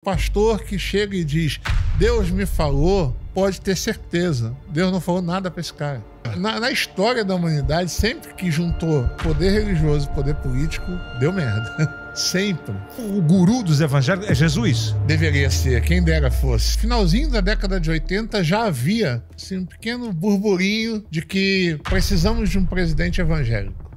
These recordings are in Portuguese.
Pastor que chega e diz, Deus me falou, pode ter certeza. Deus não falou nada para esse cara. Na história da humanidade, sempre que juntou poder religioso e poder político, deu merda. Sempre. O guru dos evangélicos é Jesus? Deveria ser, quem dera fosse. Finalzinho da década de 80 já havia assim, um pequeno burburinho de que precisamos de um presidente evangélico.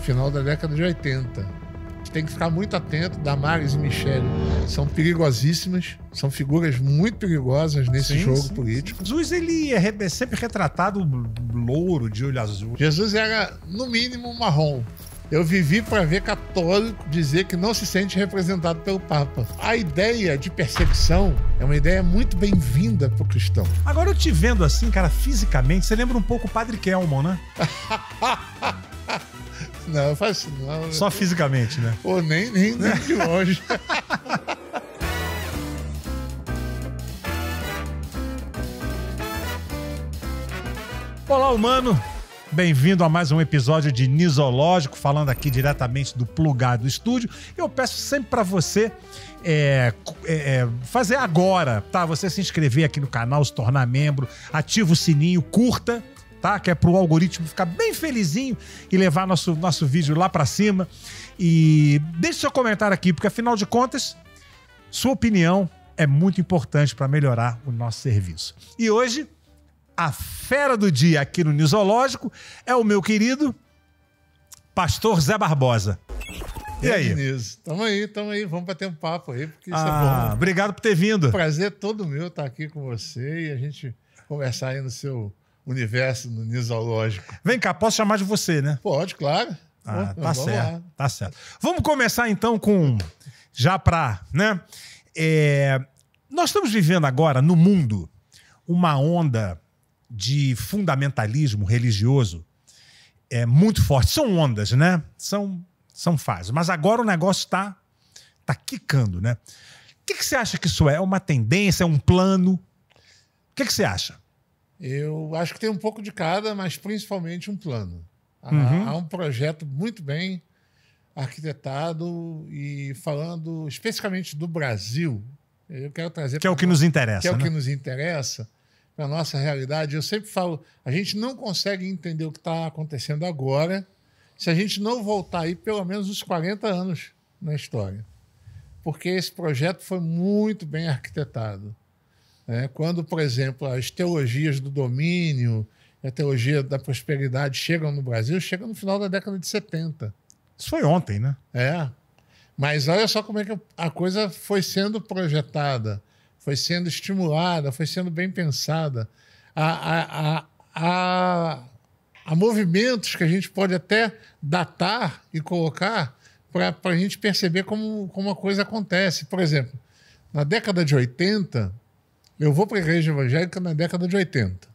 Final da década de 80. Tem que ficar muito atento. Damares e Michele são perigosíssimas, são figuras muito perigosas nesse jogo político. Jesus, ele é sempre retratado louro, de olho azul. Jesus era, no mínimo, marrom. Eu vivi para ver católico dizer que não se sente representado pelo Papa. A ideia de perseguição é uma ideia muito bem-vinda para o cristão. Agora, eu te vendo assim, cara, fisicamente, você lembra um pouco o Padre Kelmon, né? Não, eu faço não. Só fisicamente, né? Pô, nem de longe. Olá, humano. Bem-vindo a mais um episódio de Nisológico, falando aqui diretamente do Plugado Estúdio. Eu peço sempre para você fazer agora, tá? Você se inscrever aqui no canal, se tornar membro, ativa o sininho, curta, tá? Que é pro algoritmo ficar bem felizinho e levar nosso vídeo lá pra cima. E deixe seu comentário aqui, porque afinal de contas, sua opinião é muito importante para melhorar o nosso serviço. E hoje, a fera do dia aqui no Nisológico é o meu querido Pastor Zé Barbosa. E aí? Tamo aí. Vamos bater um papo aí, porque isso é bom. Obrigado por ter vindo. Prazer todo meu estar aqui com você e a gente conversar aí no seu universo, no Nisológico. Vem cá, posso chamar de você, né? Pode, claro. Tá certo, tá certo. Vamos começar então com... Já pra, né? Nós estamos vivendo agora no mundo uma onda de fundamentalismo religioso muito forte. São ondas, né? São fases. Mas agora o negócio tá quicando, né? O que você acha que isso é? É uma tendência? É um plano? O que você acha? Eu acho que tem um pouco de cada, mas principalmente um plano. Há um projeto muito bem arquitetado e falando especificamente do Brasil. Eu quero trazer... Que é o que nos interessa, que é né? o que nos interessa, para a nossa realidade. Eu sempre falo, a gente não consegue entender o que está acontecendo agora se a gente não voltar aí pelo menos uns 40 anos na história. Porque esse projeto foi muito bem arquitetado. Quando, por exemplo, as teologias do domínio, a teologia da prosperidade chegam no Brasil, chegam no final da década de 70. Isso foi ontem, né? Mas olha só como é que a coisa foi sendo projetada, foi sendo estimulada, foi sendo bem pensada. Há movimentos que a gente pode até datar e colocar para a gente perceber como a coisa acontece. Por exemplo, na década de 80... Eu vou para a igreja evangélica na década de 80.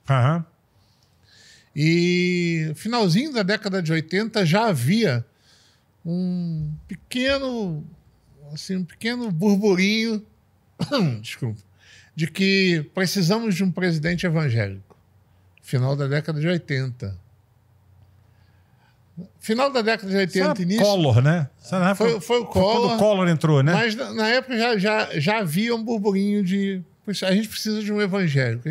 E finalzinho da década de 80 já havia um pequeno burburinho desculpa, de que precisamos de um presidente evangélico. Final da década de 80. Final da década de 80, início... Collor, né? Foi o Collor. Quando o Collor entrou, né? Mas na época já havia um burburinho de... A gente precisa de um evangélico,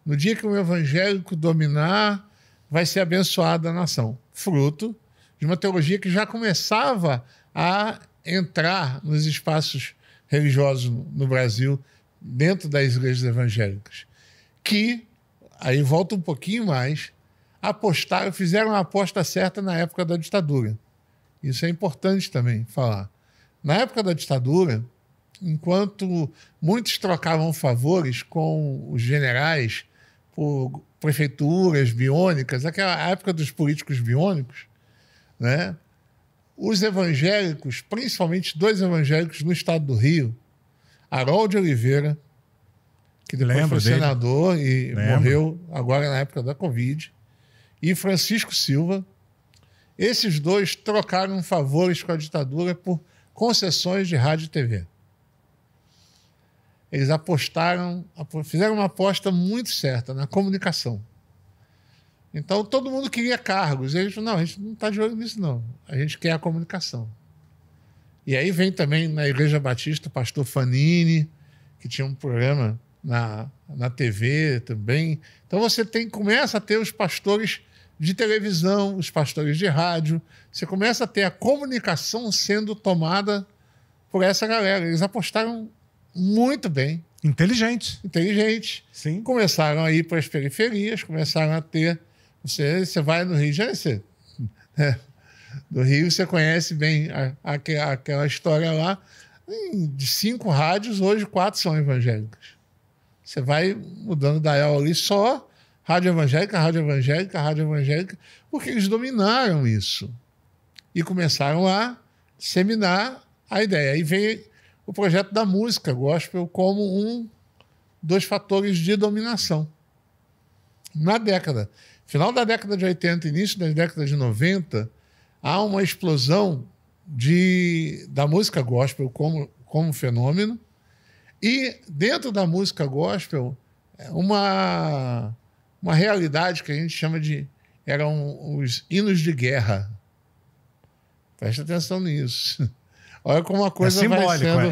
No dia que um evangélico dominar, vai ser abençoada a nação. Fruto de uma teologia que já começava a entrar nos espaços religiosos no Brasil, dentro das igrejas evangélicas. Que, aí volta um pouquinho mais, fizeram a aposta certa na época da ditadura. Isso é importante também falar. Na época da ditadura, enquanto muitos trocavam favores com os generais por prefeituras biônicas, aquela época dos políticos biônicos, né? Os evangélicos, principalmente dois evangélicos no estado do Rio, Harold Oliveira, que depois foi senador e morreu agora na época da Covid, e Francisco Silva, esses dois trocaram favores com a ditadura por concessões de rádio e TV. Eles fizeram uma aposta muito certa na comunicação. Então, todo mundo queria cargos. Eles falaram, não, a gente não está de olho nisso, não. A gente quer a comunicação. E aí vem também na Igreja Batista o pastor Fanini, que tinha um programa na TV também. Então você começa a ter os pastores de televisão, os pastores de rádio. Você começa a ter a comunicação sendo tomada por essa galera. Eles apostaram muito bem. Inteligente. Sim. Começaram a ir para as periferias, começaram a ter... Você vai no Rio de Janeiro, do Rio você conhece bem aquela história lá. De 5 rádios, hoje 4 são evangélicas. Você vai mudando da ali só rádio evangélica, porque eles dominaram isso. E começaram a disseminar a ideia. Aí veio o projeto da música gospel como dos fatores de dominação. Final da década de 80, início da década de 90, há uma explosão da música gospel como fenômeno, e dentro da música gospel, uma realidade que a gente chama eram os hinos de guerra. Presta atenção nisso. Olha como a coisa vai sendo...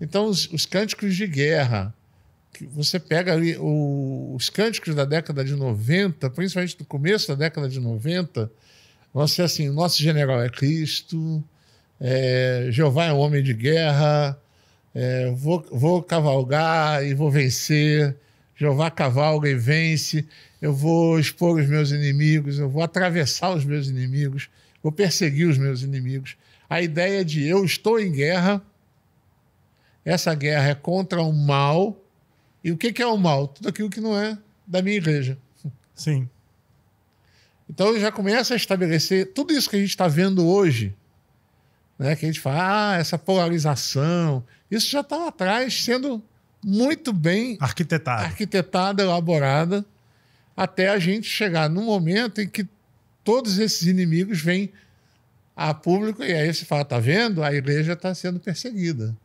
Então, os cânticos de guerra, que você pega ali os cânticos da década de 90, principalmente no começo da década de 90, vão ser assim: nosso general é Cristo, Jeová é um homem de guerra, vou cavalgar e vou vencer, Jeová cavalga e vence, eu vou expor os meus inimigos, eu vou atravessar os meus inimigos, vou perseguir os meus inimigos. A ideia de eu estou em guerra, essa guerra é contra o mal. E o que é o mal? Tudo aquilo que não é da minha igreja. Sim. Então já começa a estabelecer tudo isso que a gente está vendo hoje, né? Que a gente fala, essa polarização, isso já está lá atrás sendo muito bem arquitetada, elaborada, até a gente chegar num momento em que todos esses inimigos vêm a público, e aí você fala, tá vendo? A igreja está sendo perseguida.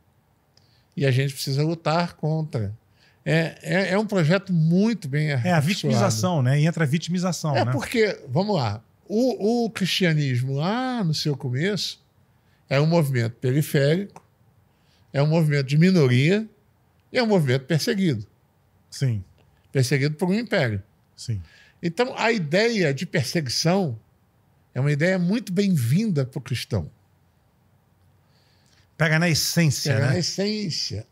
E a gente precisa lutar contra. É um projeto muito bem articulado. A vitimização, né? E entra a vitimização, né? Porque, vamos lá, o cristianismo lá no seu começo é um movimento periférico, é um movimento de minoria e é um movimento perseguido. Sim. Perseguido por um império. Sim. Então, a ideia de perseguição é uma ideia muito bem-vinda para o cristão. Pega na essência, Pega né? na essência.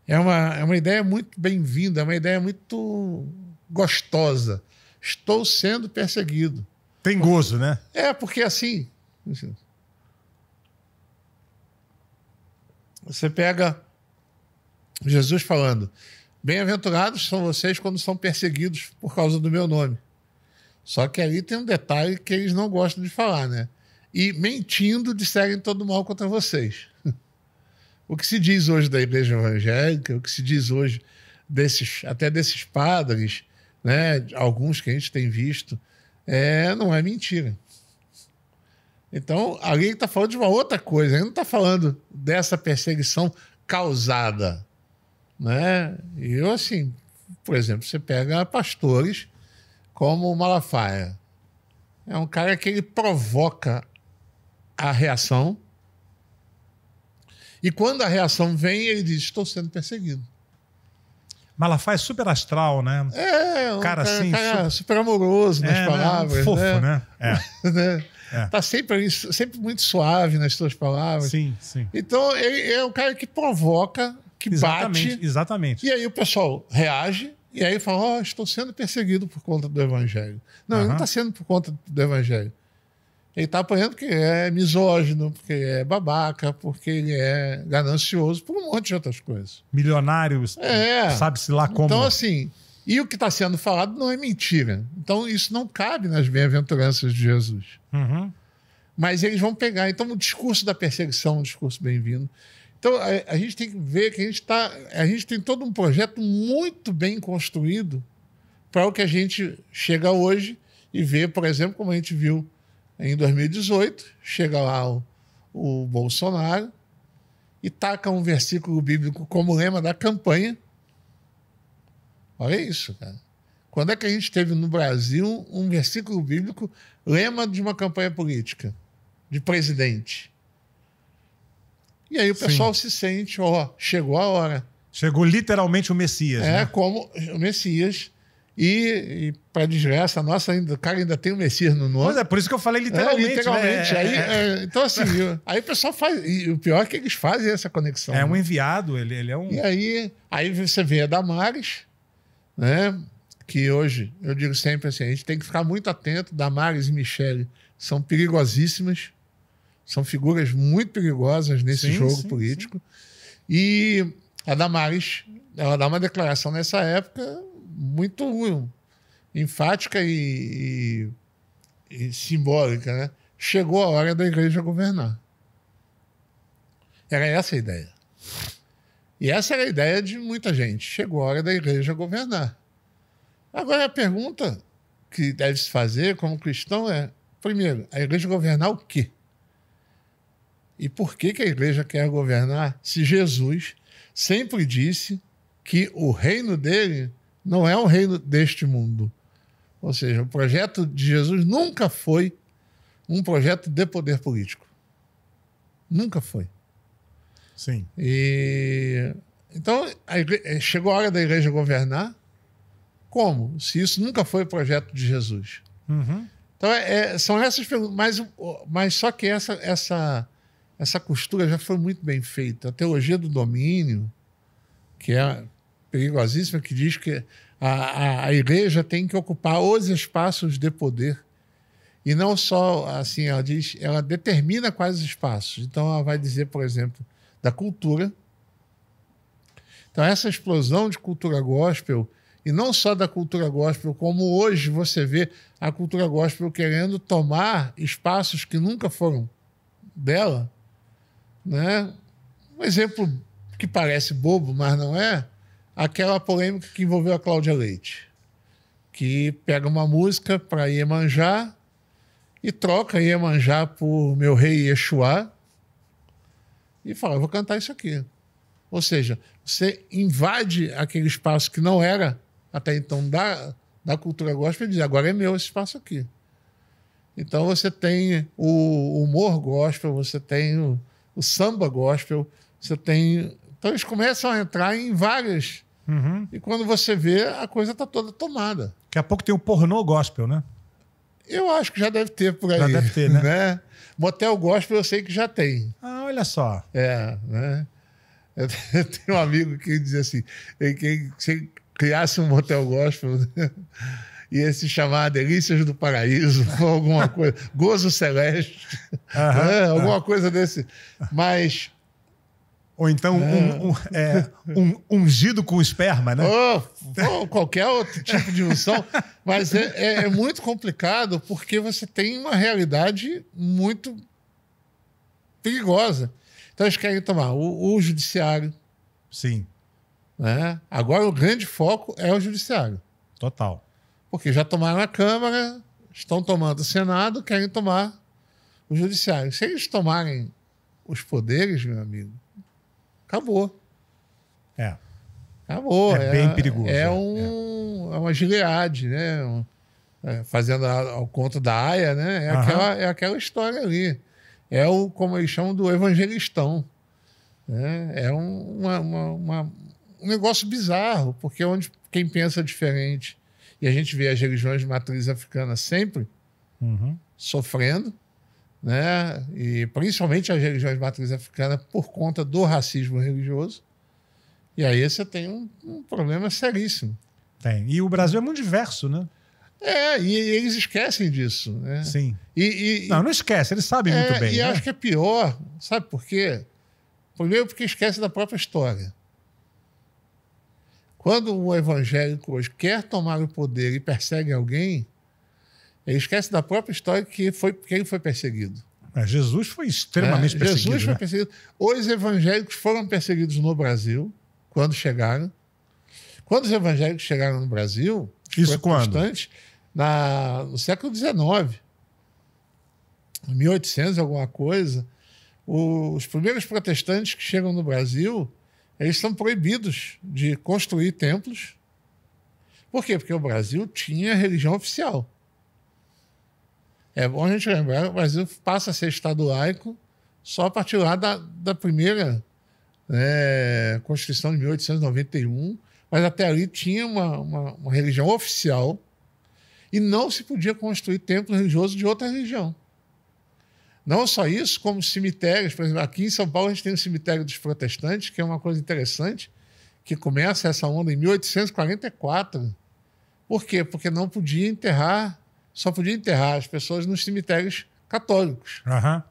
É uma ideia muito bem-vinda, é uma ideia muito gostosa. Estou sendo perseguido. Tem gozo, né? Porque assim... Você pega Jesus falando: bem-aventurados são vocês quando são perseguidos por causa do meu nome. Só que ali tem um detalhe que eles não gostam de falar, né? E mentindo disserem todo mal contra vocês. O que se diz hoje da igreja evangélica, o que se diz hoje até desses padres, né? Alguns que a gente tem visto, não é mentira. Então, ali está falando de uma outra coisa, ele não está falando dessa perseguição causada, né? E eu, assim, por exemplo, você pega pastores como o Malafaia. É um cara que ele provoca a reação, e quando a reação vem, ele diz: estou sendo perseguido. Malafaia é super astral, né? Cara assim, super... super amoroso nas palavras. Fofo, né? Né? Tá sempre muito suave nas suas palavras. Sim, sim. Então, ele é um cara que provoca, que bate. Exatamente. E aí o pessoal reage, e aí fala: estou sendo perseguido por conta do evangelho. Não, ele não está sendo por conta do evangelho. Ele está apanhando porque é misógino, porque é babaca, porque ele é ganancioso, por um monte de outras coisas. Milionários, sabe-se lá como. Então, assim, e o que está sendo falado não é mentira. Então, isso não cabe nas bem-aventuranças de Jesus. Uhum. Mas eles vão pegar. Então, o discurso da perseguição é um discurso bem-vindo. Então, a gente tem que ver que a gente tem todo um projeto muito bem construído para o que a gente chega hoje e vê, por exemplo, como a gente viu em 2018, chega lá o Bolsonaro e taca um versículo bíblico como lema da campanha. Olha isso, cara. Quando é que a gente teve no Brasil um versículo bíblico lema de uma campanha política, de presidente? E aí o pessoal se sente, chegou a hora. Chegou literalmente o Messias, né? Como o Messias. E para desgraça nossa, o cara ainda tem o Messias no nome. Mas é por isso que eu falei literalmente. Literalmente. Então, assim, aí o pessoal faz. E o pior é que eles fazem essa conexão. É um enviado, ele é um. E aí você vê a Damares, né? Que hoje, eu digo sempre assim, a gente tem que ficar muito atento. Damares e Michele são perigosíssimas. São figuras muito perigosas nesse jogo político. Sim. E a Damares, ela dá uma declaração nessa época muito enfática e simbólica, né? Chegou a hora da igreja governar. Era essa a ideia. E essa era a ideia de muita gente. Chegou a hora da igreja governar. Agora, a pergunta que deve se fazer como cristão é, primeiro, a igreja governar o quê? E por que a igreja quer governar se Jesus sempre disse que o reino dele não é um reino deste mundo? Ou seja, o projeto de Jesus nunca foi um projeto de poder político. Nunca foi. Sim. Então, chegou a hora da igreja governar. Como? Se isso nunca foi o projeto de Jesus. Uhum. Então, são essas perguntas. Mas só que essa costura já foi muito bem feita. A teologia do domínio, que é perigosíssima, que diz que a igreja tem que ocupar os espaços de poder. E não só assim, ela determina quais espaços. Então, ela vai dizer, por exemplo, da cultura. Então, essa explosão de cultura gospel, e não só da cultura gospel, como hoje você vê a cultura gospel querendo tomar espaços que nunca foram dela, né? Um exemplo que parece bobo, mas não é, aquela polêmica que envolveu a Cláudia Leite, que pega uma música para Iemanjá e troca Iemanjá por Meu Rei Yeshua e fala, eu vou cantar isso aqui. Ou seja, você invade aquele espaço que não era até então da cultura gospel e diz, agora é meu esse espaço aqui. Então você tem o humor gospel, você tem o samba gospel, você tem... Então eles começam a entrar em várias... Uhum. E quando você vê, a coisa está toda tomada. Daqui a pouco tem o pornô gospel, né? Eu acho que já deve ter por aí. Já deve ter, né? Motel gospel eu sei que já tem. Ah, olha só. Né? Eu tenho um amigo que dizia assim, que se criasse um motel gospel, né? Ia se chamar Delícias do Paraíso, ou alguma coisa, Gozo Celeste, né? Alguma coisa desse. Mas... Ou então ungido com esperma, né? Ou qualquer outro tipo de unção. Mas é muito complicado porque você tem uma realidade muito perigosa. Então eles querem tomar o judiciário. Sim. Né? Agora o grande foco é o judiciário. Total. Porque já tomaram a Câmara, estão tomando o Senado, querem tomar o judiciário. Se eles tomarem os poderes, meu amigo, acabou. Acabou. É bem perigoso. É uma gileade, né? Fazendo ao conto da Aya, né? É aquela história ali. Como eles chamam, do evangelistão. Né? É um negócio bizarro, porque quem pensa diferente, e a gente vê as religiões de matriz africana sempre sofrendo, né? E principalmente as religiões de matriz africana por conta do racismo religioso. E aí você tem um problema seríssimo. Tem. E o Brasil é muito diverso, né? E eles esquecem disso, né? Sim. Não esquece, eles sabem muito bem. E né? acho que é pior, sabe por quê? Primeiro porque esquece da própria história. Quando o evangélico hoje quer tomar o poder e persegue alguém, ele esquece da própria história que ele foi perseguido. Jesus foi extremamente perseguido. Jesus foi perseguido. Os evangélicos foram perseguidos no Brasil, quando chegaram. Quando os evangélicos chegaram no Brasil, isso quando? No século XIX, 1800 alguma coisa, os primeiros protestantes que chegam no Brasil, eles são proibidos de construir templos. Por quê? Porque o Brasil tinha religião oficial. É bom a gente lembrar, o Brasil passa a ser Estado laico só a partir lá da primeira Constituição de 1891, mas até ali tinha uma religião oficial e não se podia construir templo religioso de outra religião. Não só isso, como cemitérios. Por exemplo, aqui em São Paulo a gente tem o cemitério dos protestantes, que é uma coisa interessante, que começa essa onda em 1844. Por quê? Porque não podia enterrar, só podia enterrar as pessoas nos cemitérios católicos. Uhum.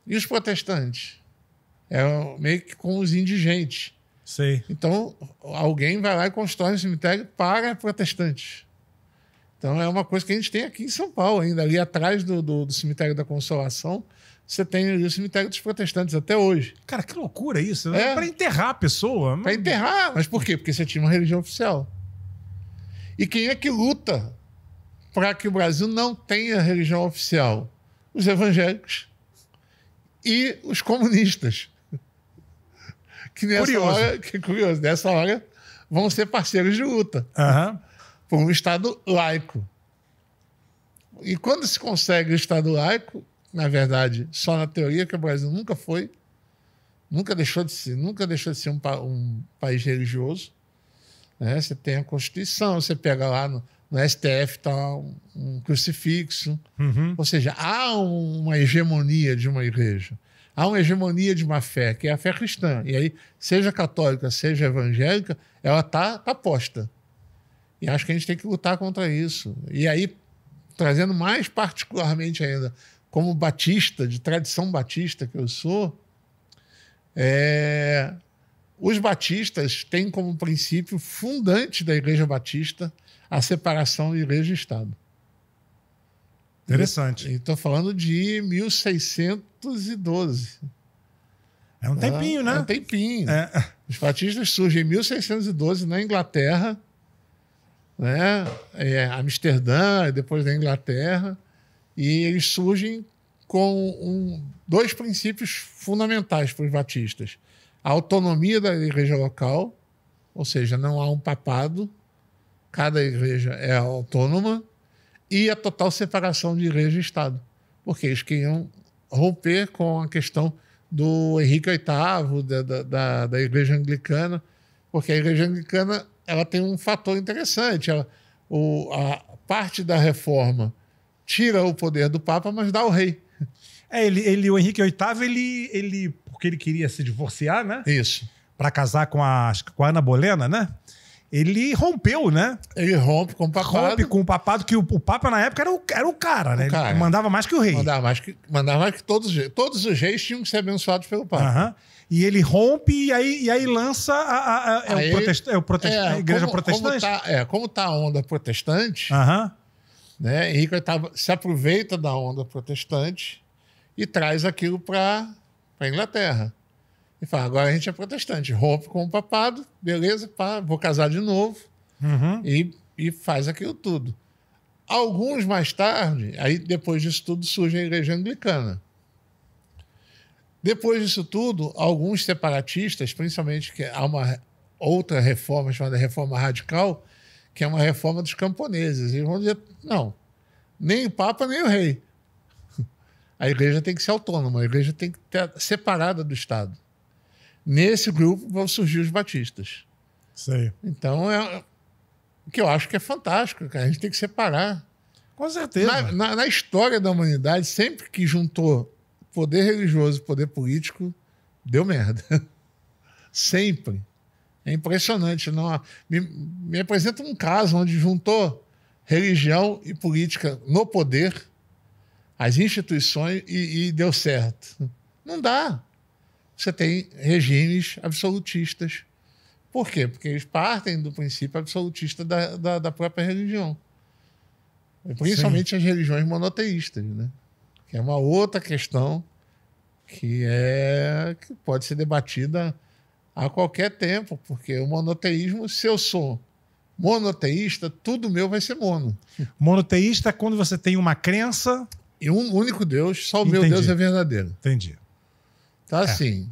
E os protestantes? Eram meio que com os indigentes. Sei. Então, alguém vai lá e constrói um cemitério para protestantes. Então, é uma coisa que a gente tem aqui em São Paulo ainda. Ali atrás do cemitério da Consolação, você tem ali o cemitério dos protestantes até hoje. Cara, que loucura isso. É para enterrar a pessoa. Para enterrar. Mas por quê? Porque você tinha uma religião oficial. E quem é que luta para que o Brasil não tenha religião oficial? Os evangélicos e os comunistas. Que nessa hora, que é curioso, nessa hora vão ser parceiros de luta. Por um Estado laico. E quando se consegue o Estado laico, na verdade, só na teoria, que o Brasil nunca foi, nunca deixou de ser um país religioso. Né? Você tem a Constituição, você pega lá no STF, está um crucifixo. Ou seja, há uma hegemonia de uma igreja. Há uma hegemonia de uma fé, que é a fé cristã. E aí, seja católica, seja evangélica, ela está posta. E acho que a gente tem que lutar contra isso. E aí, trazendo mais particularmente ainda, como batista, de tradição batista que eu sou, os batistas têm como princípio fundante da Igreja Batista a separação de igreja e Estado. Interessante. E estou falando de 1612. É um tempinho, né? É um tempinho. Os batistas surgem em 1612 na Inglaterra, né? Amsterdã, depois da Inglaterra, e eles surgem com dois princípios fundamentais para os batistas. A autonomia da igreja local, ou seja, não há um papado, cada igreja é autônoma, e a total separação de igreja e Estado, porque eles queriam romper com a questão do Henrique VIII, da igreja anglicana, porque a igreja anglicana ela tem um fator interessante. A parte da reforma tira o poder do Papa, mas dá ao rei. O Henrique VIII, ele porque ele queria se divorciar, né? Isso. Para casar com a Ana Bolena, né? Ele rompeu, né? Ele rompe com o papado. Rompe com o papado, que o Papa na época era o cara, né? Ele mandava mais que o rei. Mandava mais que todos os reis. Todos os reis tinham que ser abençoados pelo Papa. E ele rompe e aí lança a igreja protestante. Como está a onda protestante, né? Henrique VIII se aproveita da onda protestante e traz aquilo para a Inglaterra. E fala, agora a gente é protestante, rompe com o papado, beleza, vou casar de novo, e faz aquilo tudo. Alguns mais tarde, aí depois disso tudo surge a igreja anglicana. Depois disso tudo, alguns separatistas, principalmente, que há uma outra reforma chamada reforma radical, que é uma reforma dos camponeses. Eles vão dizer, não, nem o Papa, nem o rei. A igreja tem que ser autônoma, a igreja tem que estar separada do Estado. Nesse grupo vão surgir os batistas. Sei. Então, o que eu acho que é fantástico, cara. A gente tem que separar. Com certeza. Na história da humanidade, sempre que juntou poder religioso e poder político, deu merda. Sempre. É impressionante. Me apresenta um caso onde juntou religião e política no poder, as instituições, e deu certo. Não dá. Você tem regimes absolutistas. Por quê? Porque eles partem do princípio absolutista da própria religião. Principalmente as religiões monoteístas, né? Que é uma outra questão que pode ser debatida a qualquer tempo, porque o monoteísmo, se eu sou monoteísta, tudo meu vai ser mono. Monoteísta é quando você tem uma crença... E um único Deus, só o meu Deus é verdadeiro. Entendi. Então, assim,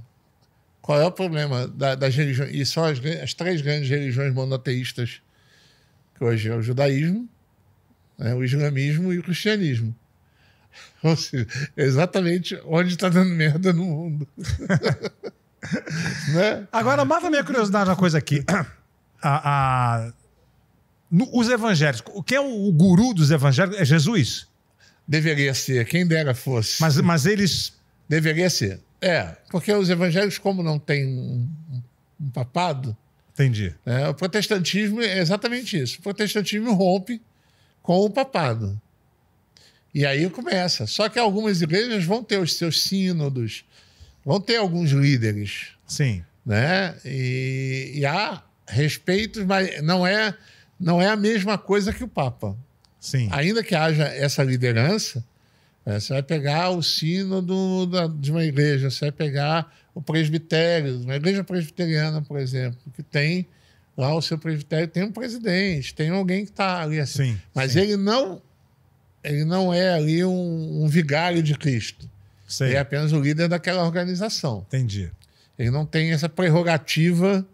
qual é o problema das religiões? E são as três grandes religiões monoteístas, que hoje é o judaísmo, né, o islamismo e o cristianismo. Ou seja, exatamente onde está dando merda no mundo. Né? Agora, mata minha curiosidade uma coisa aqui. Os evangélicos, quem é o guru dos evangélicos? É Jesus? Deveria ser, quem dera fosse. Mas eles... Deveria ser. Porque os evangélicos, como não tem um papado... Entendi. O protestantismo é exatamente isso. O protestantismo rompe com o papado. E aí começa. Só que algumas igrejas vão ter os seus sínodos, vão ter alguns líderes. Sim. Né? E há respeitos, mas não é a mesma coisa que o Papa. Sim. Ainda que haja essa liderança, você vai pegar o sínodo de uma igreja, você vai pegar o presbitério, uma igreja presbiteriana, por exemplo, que tem lá o seu presbitério, tem um presidente, tem alguém que está ali assim. Sim, mas sim. Ele não é ali um vigário de Cristo. Sei. Ele é apenas o líder daquela organização. Entendi. Ele não tem essa prerrogativa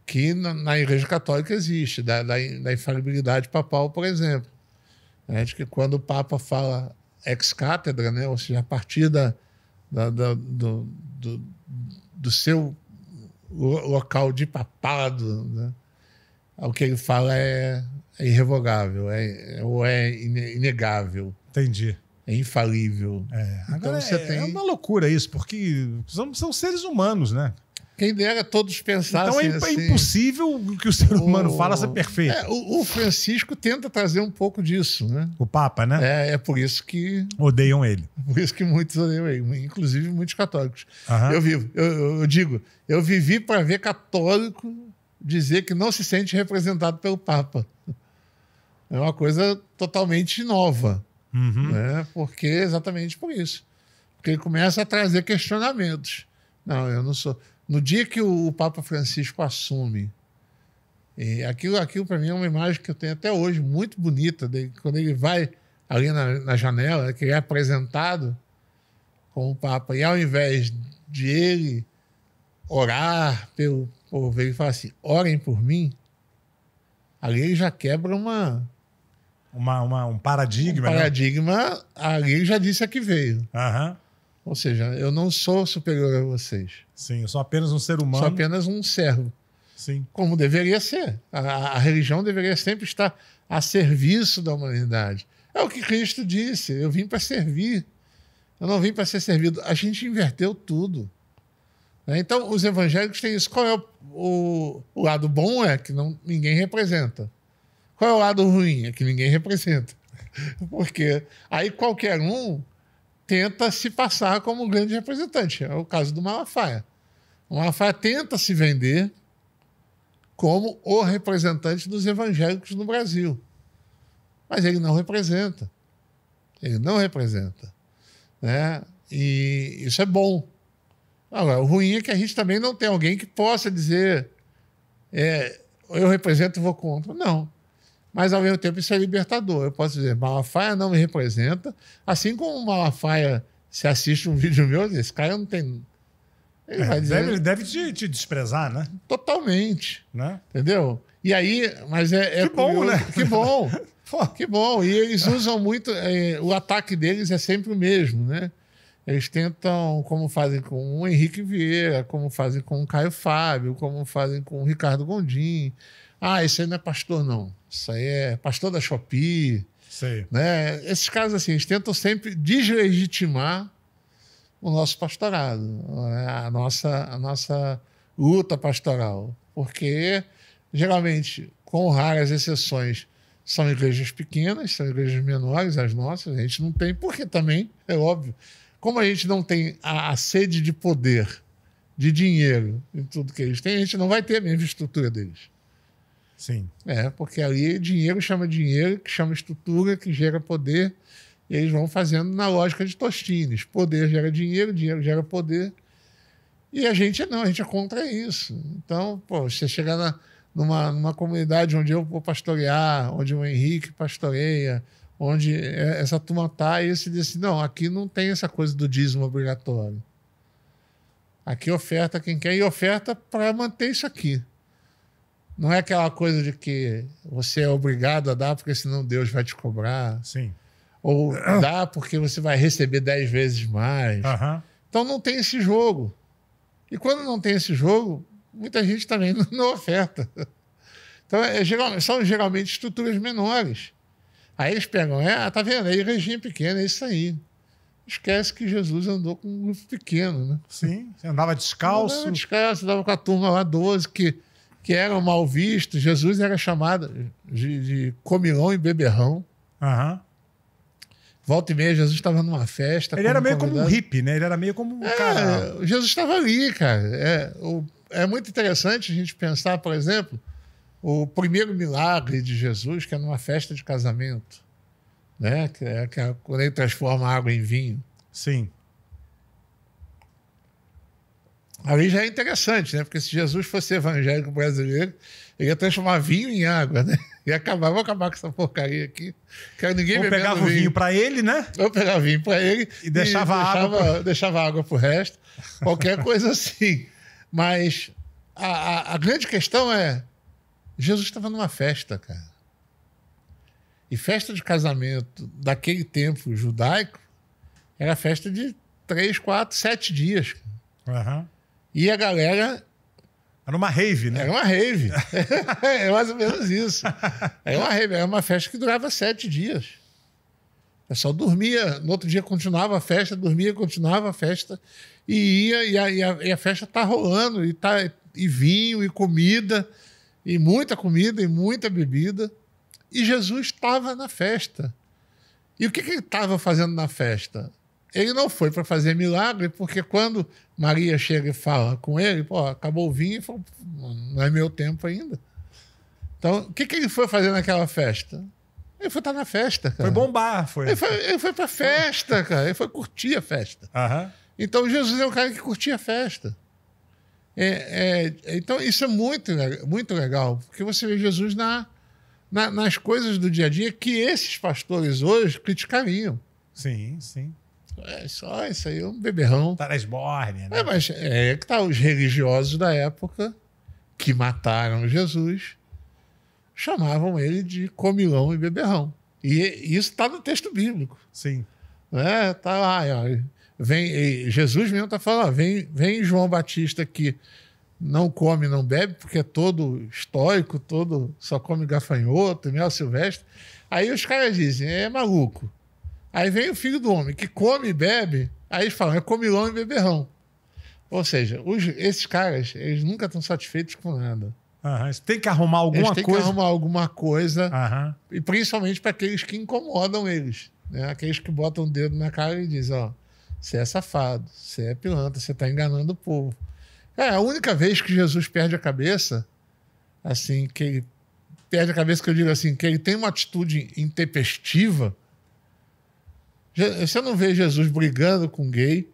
que na Igreja Católica existe, da infalibilidade papal, por exemplo. De que quando o Papa fala ex-cátedra, né, ou seja, a partir do seu local de papado, né, o que ele fala é irrevogável, ou é inegável. Entendi. É infalível. Agora então você tem... é uma loucura isso, porque são seres humanos, né? Quem dera todos pensassem então é assim. Impossível o que o ser humano fala ser perfeito. O Francisco tenta trazer um pouco disso, né? O Papa, né? É por isso que... Odeiam ele. Por isso que muitos odeiam ele, inclusive muitos católicos. Uhum. Eu vivi para ver católico dizer que não se sente representado pelo Papa. É uma coisa totalmente nova. Uhum. Né? Porque exatamente por isso. Porque ele começa a trazer questionamentos. Não, eu não sou... No dia que o Papa Francisco assume, e aquilo para mim é uma imagem que eu tenho até hoje, muito bonita, quando ele vai ali na janela, que ele é apresentado como Papa, e ao invés de ele orar pelo povo, ele fala assim, orem por mim, ali ele já quebra um paradigma. Um paradigma, ali ele já disse a que veio. Uhum. Ou seja, eu não sou superior a vocês. Sim, eu sou apenas um ser humano. Sou apenas um servo. Sim. Como deveria ser. A religião deveria sempre estar a serviço da humanidade. É o que Cristo disse. Eu vim para servir. Eu não vim para ser servido. A gente inverteu tudo. Então, os evangélicos têm isso. Qual é o lado bom? É que ninguém representa. Qual é o lado ruim? É que ninguém representa. Porque aí qualquer um tenta se passar como um grande representante. É o caso do Malafaia. O Malafaia tenta se vender como o representante dos evangélicos no Brasil. Mas ele não representa. Ele não representa. Né? E isso é bom. Agora, o ruim é que a gente também não tem alguém que possa dizer eu represento e vou contra. Não. Mas, ao mesmo tempo, isso é libertador. Eu posso dizer, Malafaia não me representa, assim como o Malafaia, se assiste um vídeo meu, esse cara não tem... Ele vai dizer... Ele deve te desprezar, né? Totalmente. Né? Entendeu? E aí, mas que bom, né? Que bom. Que bom. E eles usam muito... o ataque deles é sempre o mesmo, né? Eles tentam, como fazem com o Henrique Vieira, como fazem com o Caio Fábio, como fazem com o Ricardo Gondim. Isso aí não é pastor, não. Isso aí é pastor da Shopee. Sei. Né? Esses caras, assim, eles tentam sempre deslegitimar o nosso pastorado, né? a nossa luta pastoral. Porque, geralmente, com raras exceções, são igrejas pequenas, são igrejas menores, as nossas. A gente não tem, porque também, é óbvio, como a gente não tem a sede de poder, de dinheiro, e tudo que eles têm, a gente não vai ter a mesma estrutura deles. Sim. Porque ali dinheiro chama dinheiro, que chama estrutura, que gera poder, e eles vão fazendo na lógica de Tostines. Poder gera dinheiro, dinheiro gera poder. E a gente não, a gente é contra isso. Então, você chegar numa comunidade onde eu vou pastorear, onde o Henrique pastoreia, onde essa turma está, e você diz assim, não, aqui não tem essa coisa do dízimo obrigatório. Aqui oferta quem quer, e oferta para manter isso aqui. Não é aquela coisa de que você é obrigado a dar, porque senão Deus vai te cobrar. Sim. Ou dá porque você vai receber 10 vezes mais. Aham. Então não tem esse jogo. E quando não tem esse jogo, muita gente também não oferta. Então são geralmente estruturas menores. Aí eles pegam, tá vendo? Aí igrejinha pequena, é isso aí. Esquece que Jesus andou com um grupo pequeno, né? Sim, você andava descalço. Andava descalço, andava com a turma lá 12, que eram mal vistos. Jesus era chamado de comilão e beberrão. Aham. Volta e meia, Jesus estava numa festa. Ele era meio convidado. como um hippie, né? Ele era meio como um cara... Jesus estava ali, cara. É muito interessante a gente pensar, por exemplo, o primeiro milagre de Jesus, que é numa festa de casamento, né? Que é quando ele transforma a água em vinho. Sim. Ali já é interessante, né? Porque se Jesus fosse evangélico brasileiro, ele ia transformar vinho em água, né? Vou acabar com essa porcaria aqui. Quero ninguém Ou bebendo pegava o vinho para ele, né? Eu pegava vinho para ele e deixava água pro resto. Qualquer coisa assim. Mas a grande questão é, Jesus estava numa festa, cara. E festa de casamento daquele tempo judaico era festa de 3, 4, 7 dias. Uhum. E a galera... Era uma rave, né? Era uma rave. É mais ou menos isso. Era uma rave. Era uma festa que durava 7 dias. O pessoal dormia, no outro dia continuava a festa, dormia, continuava a festa, e ia, e a festa tá rolando, e vinho, e comida, e muita bebida. E Jesus estava na festa. E o que ele estava fazendo na festa? Ele não foi para fazer milagre, porque quando Maria chega e fala com ele, acabou o vinho, ele falou, não é meu tempo ainda. Então, o que ele foi fazer naquela festa? Ele foi estar na festa, cara. Foi bombar, foi. Ele foi pra festa, cara. Ele foi curtir a festa. Uhum. Então, Jesus é um cara que curtia a festa. Então, isso é muito, muito legal, porque você vê Jesus nas coisas do dia a dia que esses pastores hoje criticariam. Sim, sim. Só isso aí é um beberrão. Taresborne, né? Mas que tá os religiosos da época que mataram Jesus chamavam ele de comilão e beberrão. E isso está no texto bíblico. Sim. Tá lá, Jesus mesmo está falando, vem João Batista que não come, não bebe, porque é todo estoico, só come gafanhoto, mel silvestre. Aí os caras dizem, é maluco. Aí vem o Filho do Homem, que come e bebe, aí eles falam, é comilão e beberrão. Ou seja, esses caras, eles nunca estão satisfeitos com nada. Uhum. Tem que arrumar alguma coisa. Eles têm que arrumar alguma coisa, uhum. E principalmente para aqueles que incomodam eles. Né? Aqueles que botam o dedo na cara e dizem, você é safado, você é pilantra, você está enganando o povo. A única vez que Jesus perde a cabeça, assim, que ele perde a cabeça, que eu digo assim, que ele tem uma atitude intempestiva. Você não vê Jesus brigando com gay?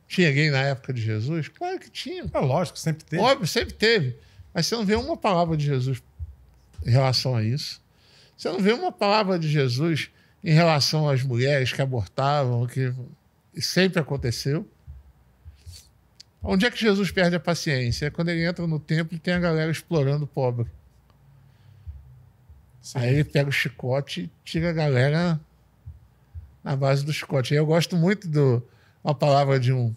Tinha gay na época de Jesus? Claro que tinha. É lógico, sempre teve. Óbvio, sempre teve. Mas você não vê uma palavra de Jesus em relação a isso. Você não vê uma palavra de Jesus em relação às mulheres que abortavam, que sempre aconteceu. Onde é que Jesus perde a paciência? É quando ele entra no templo e tem a galera explorando o pobre. Sim. Aí ele pega o chicote e tira a galera na base do chicote. Aí eu gosto muito uma palavra de um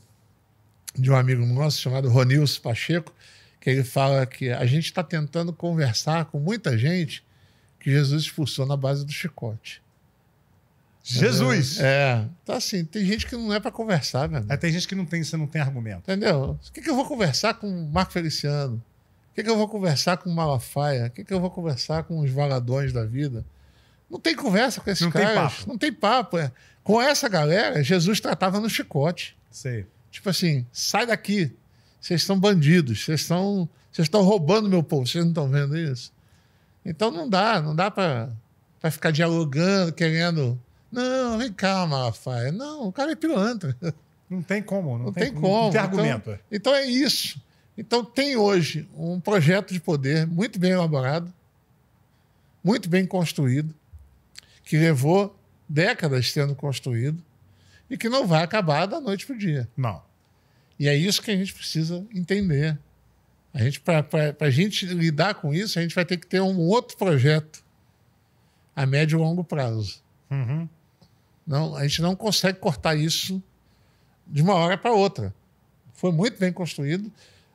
amigo nosso chamado Ronilson Pacheco, que ele fala que a gente está tentando conversar com muita gente que Jesus expulsou na base do chicote. Jesus! Então assim, tem gente que não é para conversar, velho. Tem gente que você não tem argumento. Entendeu? O que eu vou conversar com o Marco Feliciano? O que eu vou conversar com o Malafaia? O que eu vou conversar com os valadões da vida? Não tem conversa com esses caras. Tem papo. Não tem papo. Com essa galera, Jesus tratava no chicote. Sei. Tipo assim, sai daqui. Vocês são bandidos. Vocês estão roubando meu povo. Vocês não estão vendo isso? Então não dá para ficar dialogando, querendo... Não, vem cá, Malafaia. Não, o cara é pilantra. Não tem como. Não tem como. Não tem argumento. Então é isso. Então tem hoje um projeto de poder muito bem elaborado, muito bem construído, que levou décadas sendo construído e que não vai acabar da noite para o dia. Não. E é isso que a gente precisa entender. Para a gente lidar com isso, a gente vai ter que ter um outro projeto a médio e longo prazo. Uhum. Não, a gente não consegue cortar isso de uma hora para outra. Foi muito bem construído.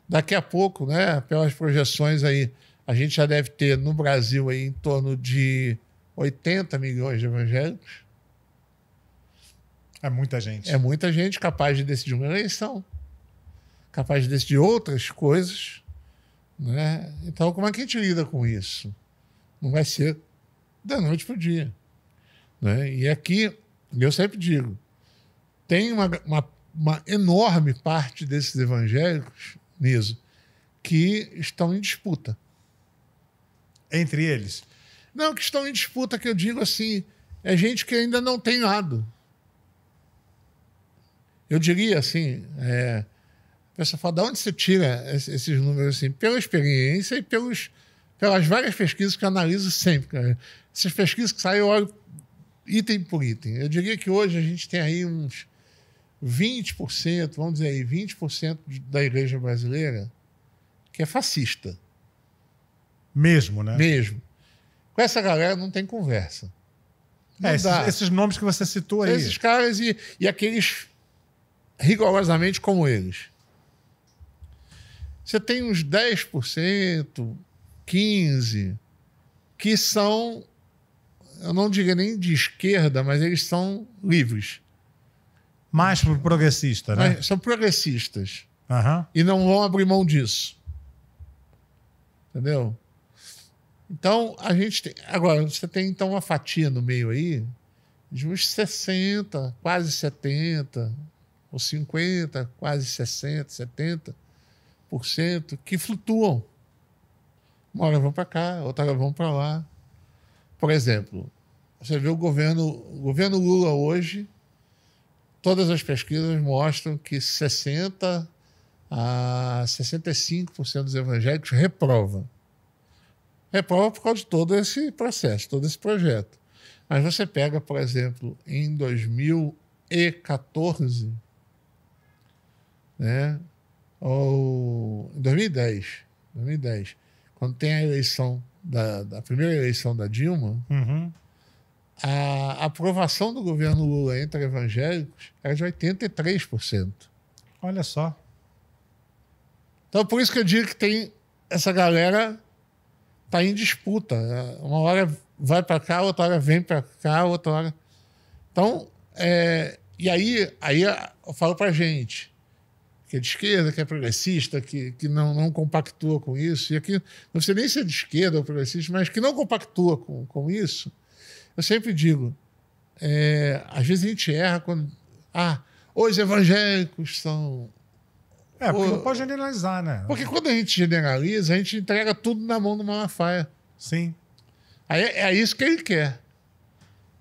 Daqui a pouco, né, pelas projeções aí, a gente já deve ter no Brasil aí em torno de 80 milhões de evangélicos. É muita gente. É muita gente capaz de decidir uma eleição, capaz de decidir outras coisas, né? Então, como é que a gente lida com isso? Não vai ser da noite para o dia, né? E aqui, eu sempre digo, tem uma enorme parte desses evangélicos, Niso, que estão em disputa. Entre eles? Não, que estão em disputa, que eu digo assim, é gente que ainda não tem lado. Eu diria assim, a pessoa fala, de onde você tira esses números assim? Pela experiência e pelas várias pesquisas que eu analiso sempre. Cara. Essas pesquisas que saem, eu olho item por item. Eu diria que hoje a gente tem aí uns 20%, vamos dizer aí, 20% da igreja brasileira que é fascista. Mesmo, né? Mesmo. Com essa galera não tem conversa. Não esses nomes que você citou aí. Esses caras e aqueles rigorosamente como eles. Você tem uns 10%, 15%, que são, eu não diria nem de esquerda, mas eles são livres. Mais pro progressista, né? Mas são progressistas. Uhum. E não vão abrir mão disso. Entendeu? Então, a gente tem... Agora, você tem então uma fatia no meio aí de uns 60%, quase 70%, ou 50%, quase 60%, 70%, que flutuam. Uma hora vão para cá, outra hora vão para lá. Por exemplo, você vê o governo Lula hoje, todas as pesquisas mostram que 60% a 65% dos evangélicos reprovam. Reprova por causa de todo esse processo, todo esse projeto. Mas você pega, por exemplo, em 2014, né, ou em 2010, quando tem a eleição, da primeira eleição da Dilma, uhum. a aprovação do governo Lula entre evangélicos era de 83%. Olha só. Então, por isso que eu digo que tem essa galera está em disputa. Uma hora vai para cá, outra hora vem para cá, outra hora... Então, e aí eu falo para gente que é de esquerda, que é progressista, que não compactua com isso, e aqui não precisa nem ser de esquerda ou progressista, mas que não compactua com isso. Eu sempre digo, às vezes a gente erra quando... os evangélicos são... porque não pode generalizar, né? Porque quando a gente generaliza, a gente entrega tudo na mão do Malafaia. Sim. Aí é isso que ele quer.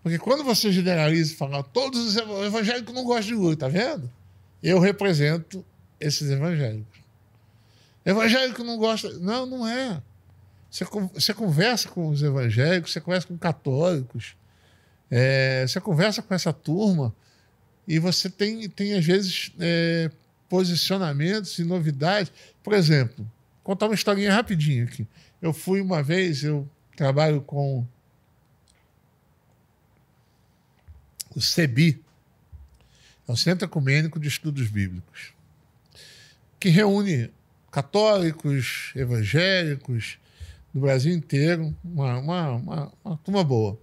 Porque quando você generaliza e fala, todos os evangélicos não gostam de Lula, tá vendo? Eu represento esses evangélicos. Evangélico não gosta... Não, não é. Você conversa com os evangélicos, você conversa com católicos, você conversa com essa turma e você tem às vezes... posicionamentos e novidades. Por exemplo, vou contar uma historinha rapidinho aqui. Eu fui uma vez, eu trabalho com o CEBI, é o Centro Ecumênico de Estudos Bíblicos, que reúne católicos, evangélicos do Brasil inteiro, uma turma boa.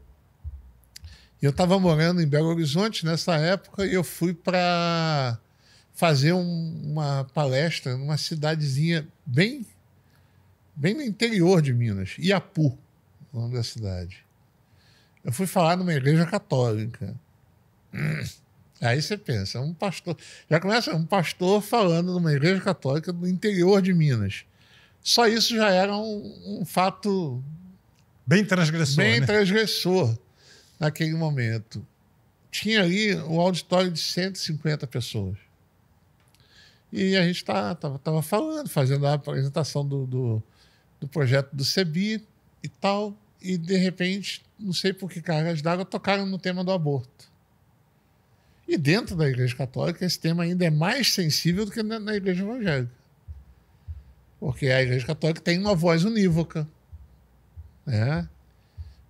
E eu estava morando em Belo Horizonte nessa época e eu fui para fazer uma palestra numa cidadezinha bem no interior de Minas, Iapu, o nome da cidade. Eu fui falar numa igreja católica. Aí você pensa, um pastor... Já começa um pastor falando numa igreja católica do interior de Minas. Só isso já era um fato... Bem transgressor, bem né? transgressor naquele momento. Tinha ali um auditório de 150 pessoas. E a gente estava falando, fazendo a apresentação do projeto do CEBI e tal, e de repente, não sei por que cargas d'água, tocaram no tema do aborto. E dentro da Igreja Católica, esse tema ainda é mais sensível do que na Igreja Evangélica. Porque a Igreja Católica tem uma voz unívoca. Né?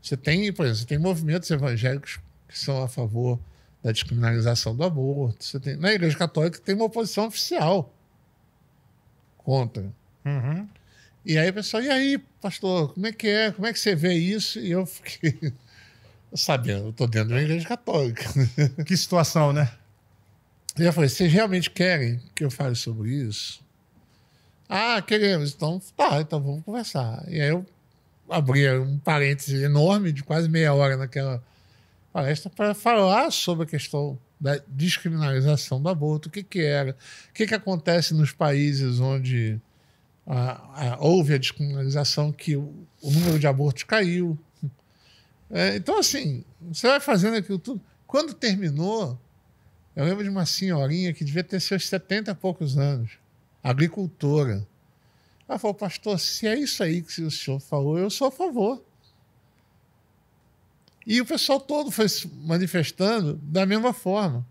Você tem, por exemplo, você tem movimentos evangélicos que que são a favor da descriminalização do aborto. Você tem, na Igreja Católica tem uma oposição oficial contra. Uhum. E aí o pessoal, e aí, pastor, como é que é? Como é que você vê isso? E eu fiquei sabendo, eu estou dentro de uma Igreja Católica. Que situação, né? E eu falei, vocês realmente querem que eu fale sobre isso? Ah, queremos. Então, tá, então vamos conversar. E aí eu abri um parêntese enorme de quase meia hora naquela palestra para falar sobre a questão da descriminalização do aborto, o que que era, o que que acontece nos países onde houve a descriminalização, que o número de abortos caiu. Então, assim, você vai fazendo aquilo tudo. Quando terminou, eu lembro de uma senhorinha que devia ter seus 70 e poucos anos, agricultora. Ela falou, pastor, se é isso aí que o senhor falou, eu sou a favor. E o pessoal todo foi se manifestando da mesma forma.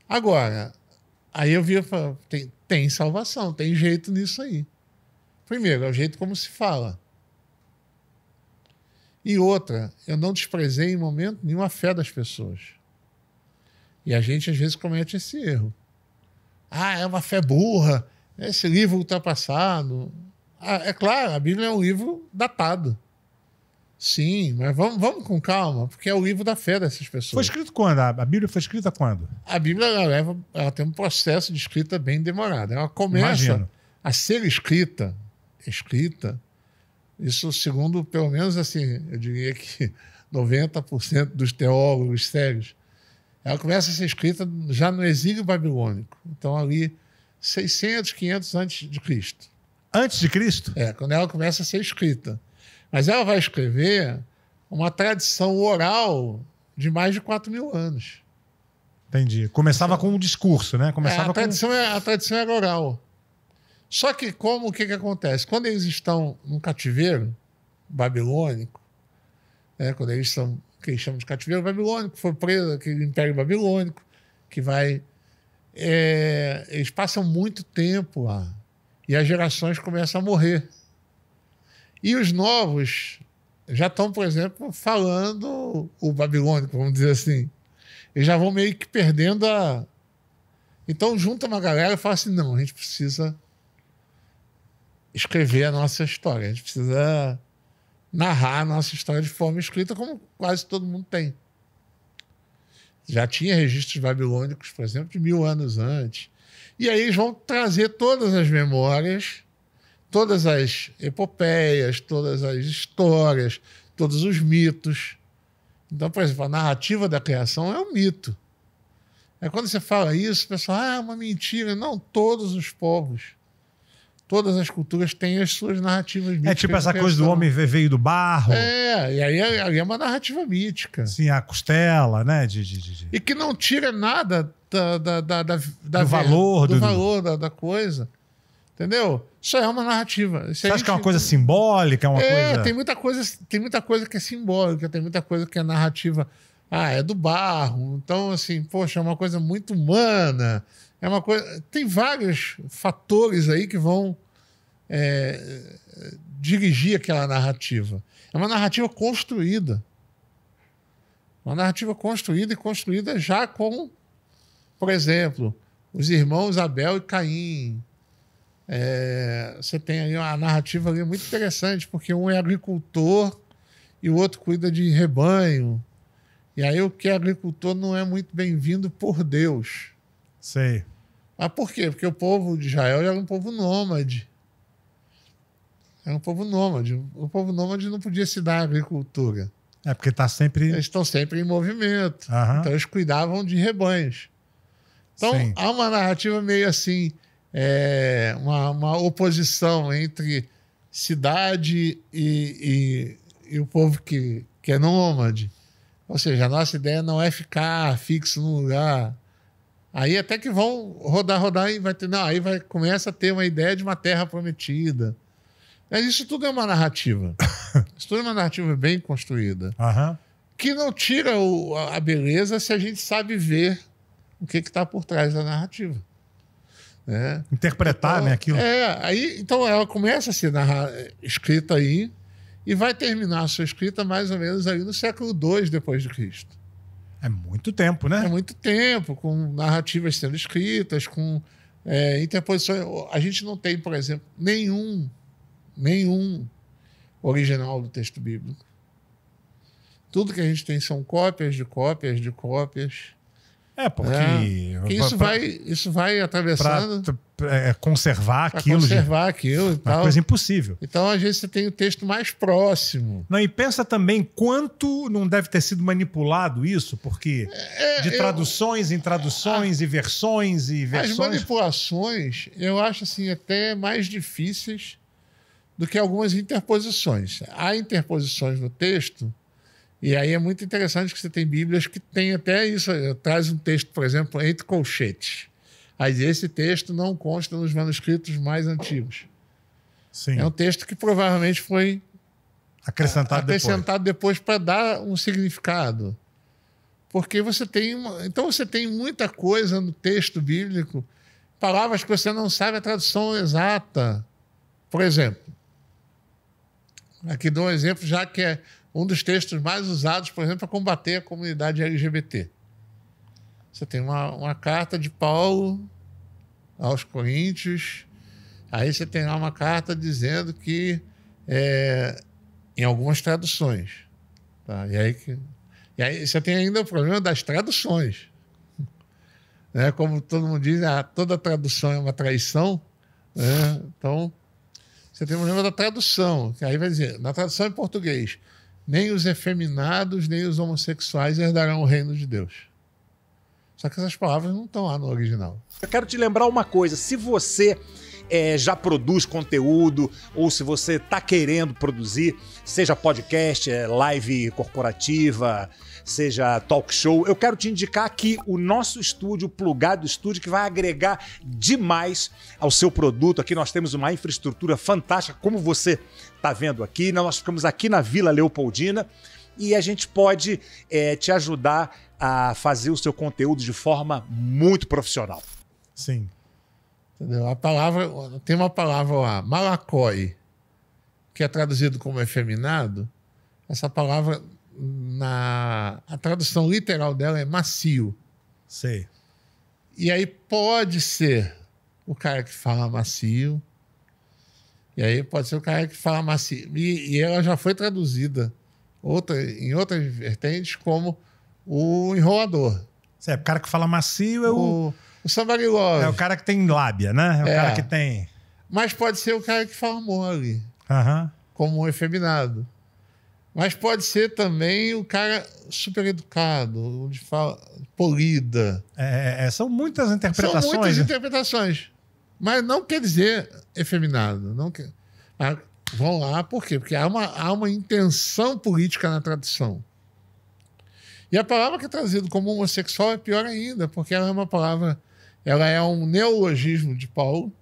Agora, aí eu vi, tem salvação, tem jeito nisso aí. Primeiro, é o jeito como se fala. E outra, eu não desprezei em momento nenhum a fé das pessoas. E a gente, às vezes, comete esse erro. Ah, é uma fé burra, esse livro ultrapassado. É claro, a Bíblia é um livro datado. Sim, mas vamos com calma, porque é o livro da fé dessas pessoas. Foi escrito quando? A Bíblia foi escrita quando? A Bíblia ela tem um processo de escrita bem demorado. Ela começa a ser escrita, isso segundo, pelo menos assim, eu diria que 90% dos teólogos sérios, ela começa a ser escrita já no exílio babilônico. Então ali 600, 500 antes de Cristo. Antes de Cristo? Quando ela começa a ser escrita. Mas ela vai escrever uma tradição oral de mais de 4.000 anos. Entendi. Começava com um discurso, né? A tradição era oral. Só que o que acontece? Quando eles estão num cativeiro babilônico, quando eles são, que eles chamam de cativeiro babilônico, foi preso aquele império babilônico, que vai... eles passam muito tempo lá. E as gerações começam a morrer. E os novos já estão, por exemplo, falando o babilônico, vamos dizer assim. Eles já vão meio que perdendo a... Então junta uma galera e fala assim, não, a gente precisa escrever a nossa história. A gente precisa narrar a nossa história de forma escrita, como quase todo mundo tem. Já tinha registros babilônicos, por exemplo, de 1.000 anos antes. E aí eles vão trazer todas as memórias, todas as epopeias, todas as histórias, todos os mitos. Então, por exemplo, a narrativa da criação é um mito. Quando você fala isso, o pessoal, é uma mentira. Não, todos os povos, todas as culturas têm as suas narrativas míticas. É tipo essa coisa do homem veio do barro. E aí é uma narrativa mítica. Sim, a costela, né? E que não tira nada do valor da coisa. Entendeu? Isso é uma narrativa. Você acha que é uma coisa simbólica? Coisa... Tem muita coisa que é simbólica, tem muita coisa que é narrativa. É do barro. Então, assim, poxa, é uma coisa muito humana. É uma coisa... Tem vários fatores aí que vão dirigir aquela narrativa. É uma narrativa construída. Uma narrativa construída e construída já com, por exemplo, os irmãos Abel e Caim. Você tem aí uma narrativa ali muito interessante, porque um é agricultor e o outro cuida de rebanho. E aí o que é agricultor não é muito bem-vindo por Deus. Sei. Mas por quê? Porque o povo de Israel era um povo nômade. Era um povo nômade. O povo nômade não podia se dar à agricultura. Porque tá sempre... Eles estão sempre em movimento. Uhum. Então eles cuidavam de rebanhos. Então Sim. há uma narrativa meio assim, uma oposição entre cidade e o povo que é nômade. Ou seja, a nossa ideia não é ficar fixo num lugar. Aí até que vão rodar e vai ter... Não, aí começa a ter uma ideia de uma terra prometida. Mas isso tudo é uma narrativa. Isso tudo é uma narrativa bem construída. Uhum. Que não tira a beleza se a gente sabe ver o que está por trás da narrativa. Interpretar, então, né, aquilo. Então ela começa a ser escrita aí, e vai terminar a sua escrita mais ou menos ali no século II depois de Cristo. É muito tempo, né? É muito tempo, com narrativas sendo escritas, com interposições. A gente não tem, por exemplo, nenhum original do texto bíblico. Tudo que a gente tem são cópias de cópias de cópias. Porque isso vai atravessando para conservar aquilo. Conservar aquilo e tal. Uma coisa impossível. Então, às vezes, você tem o texto mais próximo. Não, e pensa também quanto não deve ter sido manipulado isso, porque de traduções em traduções e versões e versões. As manipulações, eu acho assim, até mais difíceis do que algumas interposições. Há interposições no texto. E aí é muito interessante que você tem Bíblias que tem até isso. Traz um texto, por exemplo, entre colchetes. Aí esse texto não consta nos manuscritos mais antigos. Sim. É um texto que provavelmente foi acrescentado depois para dar um significado. Porque você tem então você tem muita coisa no texto bíblico, palavras que você não sabe a tradução exata. Por exemplo, aqui dou um exemplo, já que é um dos textos mais usados, por exemplo, para combater a comunidade LGBT. Você tem uma carta de Paulo aos Coríntios, aí você tem lá uma carta dizendo que, em algumas traduções, tá? E aí você tem ainda o problema das traduções. Né? Como todo mundo diz, toda tradução é uma traição. Né? Então, você tem o problema da tradução, que aí vai dizer, na tradução em português, nem os efeminados, nem os homossexuais herdarão o reino de Deus. Só que essas palavras não estão lá no original. Eu quero te lembrar uma coisa, se você já produz conteúdo ou se você está querendo produzir, seja podcast, live corporativa, seja talk show, eu quero te indicar aqui o nosso estúdio, o Plugado Estúdio, que vai agregar demais ao seu produto. Aqui nós temos uma infraestrutura fantástica, como você está vendo aqui. Nós ficamos aqui na Vila Leopoldina e a gente pode te ajudar a fazer o seu conteúdo de forma muito profissional. Sim. Entendeu? Tem uma palavra lá, malakoi, que é traduzido como efeminado. Essa palavra, a tradução literal dela é macio. Sei. E aí pode ser o cara que fala macio, e aí pode ser o cara que fala macio. E ela já foi traduzida em outras vertentes como o enrolador. O cara que fala macio é o somebody love. É o cara que tem lábia, né? É o cara que tem... Mas pode ser o cara que fala mole, como um efeminado. Mas pode ser também o cara super educado, onde fala polida. São muitas interpretações. São muitas interpretações. Mas não quer dizer efeminado. Não quer... Mas vão lá, por quê? Porque há uma intenção política na tradução. E a palavra que é traduzida como homossexual é pior ainda, porque ela é uma palavra... Ela é um neologismo de Paulo. Ou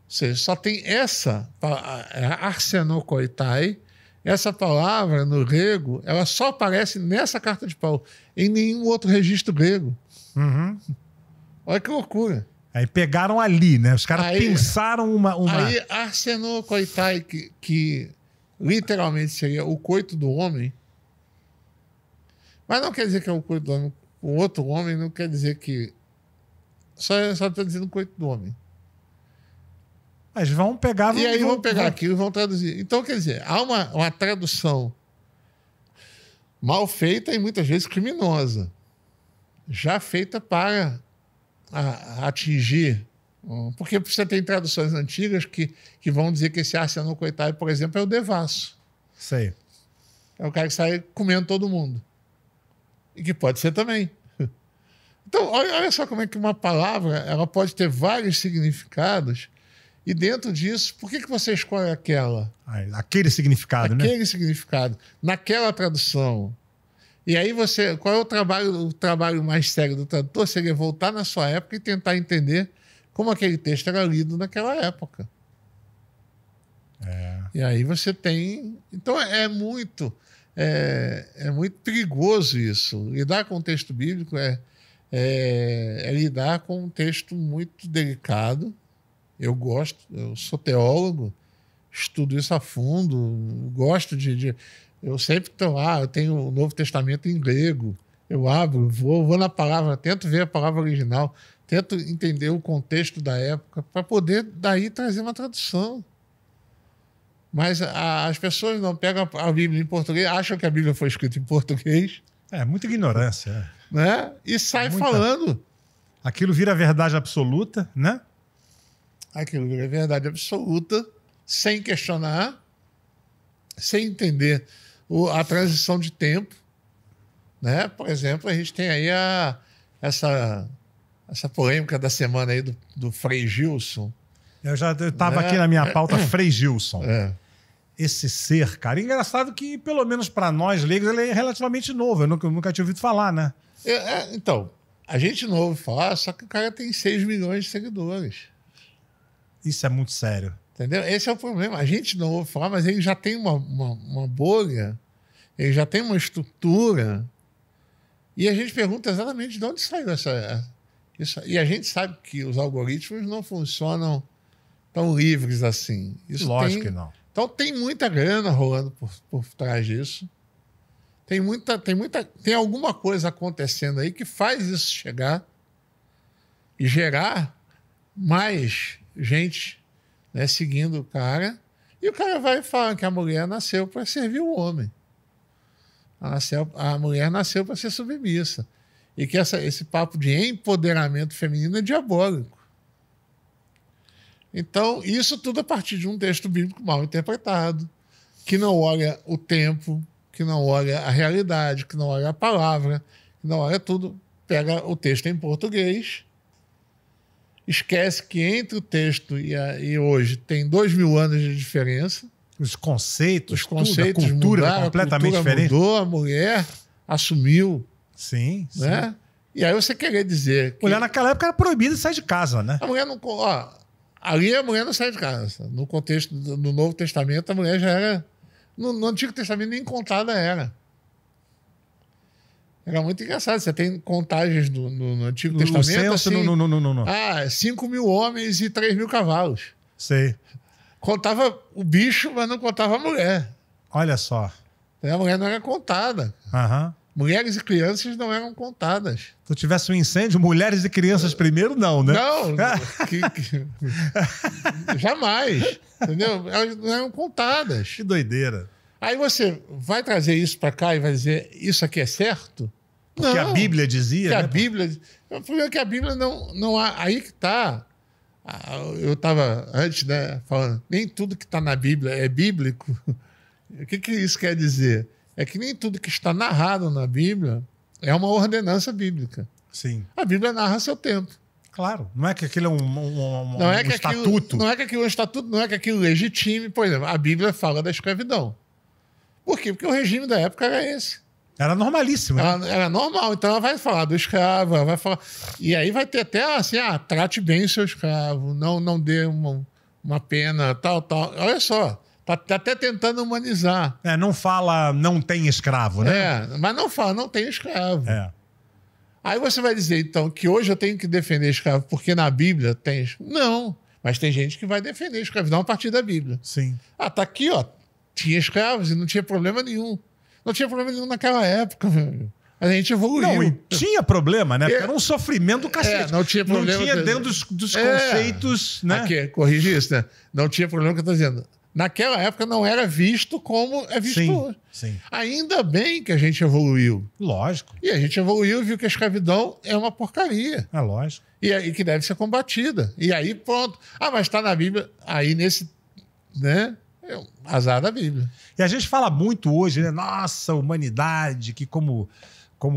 seja, só tem essa, arsenokoitai. Essa palavra, no grego, ela só aparece nessa carta de Paulo, em nenhum outro registro grego. Uhum. Olha que loucura. Aí pegaram ali, né? Os caras pensaram uma... Aí, arsenokoitai, que literalmente seria o coito do homem, mas não quer dizer que é o coito do homem. O outro homem não quer dizer que... Só está dizendo coito do homem. Mas vão pegar... E aí vão pegar aquilo e vão traduzir. Então, quer dizer, há uma tradução mal feita e muitas vezes criminosa. Já feita para atingir... Porque você tem traduções antigas que vão dizer que esse arsenokoitai, por exemplo, é o devasso. Sei. É o cara que sai comendo todo mundo. E que pode ser também. Então, olha só como é que uma palavra ela pode ter vários significados e dentro disso, por que você escolhe aquela? Aquele significado, né? Aquele significado, naquela tradução. E aí qual é o trabalho mais sério do tradutor? Seria voltar na sua época e tentar entender como aquele texto era lido naquela época. E aí você tem... Então é muito perigoso isso. Lidar com o texto bíblico é lidar com um texto muito delicado. Eu sou teólogo, estudo isso a fundo, gosto eu sempre estou lá, eu tenho o Novo Testamento em grego, eu abro, vou na palavra, tento ver a palavra original, tento entender o contexto da época, para poder daí trazer uma tradução. Mas as pessoas não pegam a Bíblia em português, acham que a Bíblia foi escrita em português. Muita ignorância. Né? E sai falando. Aquilo vira verdade absoluta, né? Aquilo vira verdade absoluta, sem questionar, sem entender a transição de tempo. Né? Por exemplo, a gente tem aí essa polêmica da semana aí do Frei Gilson. Eu estava aqui na minha pauta, Frei Gilson. Esse ser, cara. Engraçado que, pelo menos para nós leigos, ele é relativamente novo. Eu nunca tinha ouvido falar, né? Então, a gente não ouve falar, só que o cara tem 6 milhões de seguidores. Isso é muito sério. Entendeu? Esse é o problema. A gente não ouve falar, mas ele já tem uma bolha, ele já tem uma estrutura. E a gente pergunta exatamente de onde saiu isso. E a gente sabe que os algoritmos não funcionam tão livres assim. Lógico que não. Então tem muita grana rolando por trás disso. Tem alguma coisa acontecendo aí que faz isso chegar e gerar mais gente, né, seguindo o cara. E o cara vai falar que a mulher nasceu para servir o homem. A mulher nasceu para ser submissa. E que esse papo de empoderamento feminino é diabólico. Então, isso tudo a partir de um texto bíblico mal interpretado, que não olha o tempo, que não olha a realidade, que não olha a palavra, que não olha tudo. Pega o texto em português, esquece que entre o texto e hoje tem 2000 anos de diferença. Os conceitos, a cultura mudaram, completamente diferente. Mudou, a mulher assumiu. Sim, né? sim. E aí você querer dizer que... Mulher naquela época era proibida de sair de casa, né? A mulher não... ali a mulher não sai de casa. No contexto do Novo Testamento, a mulher já era... No Antigo Testamento nem contada era. Era muito engraçado. Você tem contagens no Antigo Testamento... Censo, assim, 5 mil homens e 3 mil cavalos. Sei. Contava o bicho, mas não contava a mulher. Olha só. A mulher não era contada. Mulheres e crianças não eram contadas. Se tivesse um incêndio, mulheres e crianças primeiro, não, né? Não. Jamais. Entendeu? Elas não eram contadas. Que doideira. Aí você vai trazer isso para cá e vai dizer isso aqui é certo? Porque a Bíblia dizia, né? A Bíblia... O problema é que a Bíblia não há... Aí que está... Eu estava antes, né, falando, nem tudo que está na Bíblia é bíblico. O que isso quer dizer? É que nem tudo que está narrado na Bíblia é uma ordenança bíblica. Sim. A Bíblia narra seu tempo. Claro. Não é que aquilo é um estatuto. Não é que aquilo é um estatuto, não é que aquilo legitime. Por exemplo, a Bíblia fala da escravidão. Por quê? Porque o regime da época era esse. Era normalíssimo. Era normal. Então ela vai falar do escravo, ela vai falar... E aí vai ter até assim, trate bem o seu escravo, não dê uma pena, tal. Olha só, tá até tentando humanizar. Não fala não tem escravo, né? Mas não fala não tem escravo. Aí você vai dizer, então, que hoje eu tenho que defender escravo porque na Bíblia tem... Não, mas tem gente que vai defender escravidão a partir da Bíblia. Sim. Tá aqui, tinha escravos e não tinha problema nenhum. Não tinha problema nenhum naquela época, velho. A gente evoluiu. Não, e tinha problema, né? Porque era um sofrimento do cacete. Não tinha problema. Não tinha dentro dos conceitos, né? Aqui, corrigir isso, né? Não tinha problema que eu estou dizendo. Naquela época não era visto como é visto hoje. Sim. Ainda bem que a gente evoluiu. Lógico. E a gente evoluiu e viu que a escravidão é uma porcaria. É lógico. E que deve ser combatida. E aí, pronto. Mas está na Bíblia. Aí nesse... né? É um azar da Bíblia. E a gente fala muito hoje, né? Nossa, humanidade, que como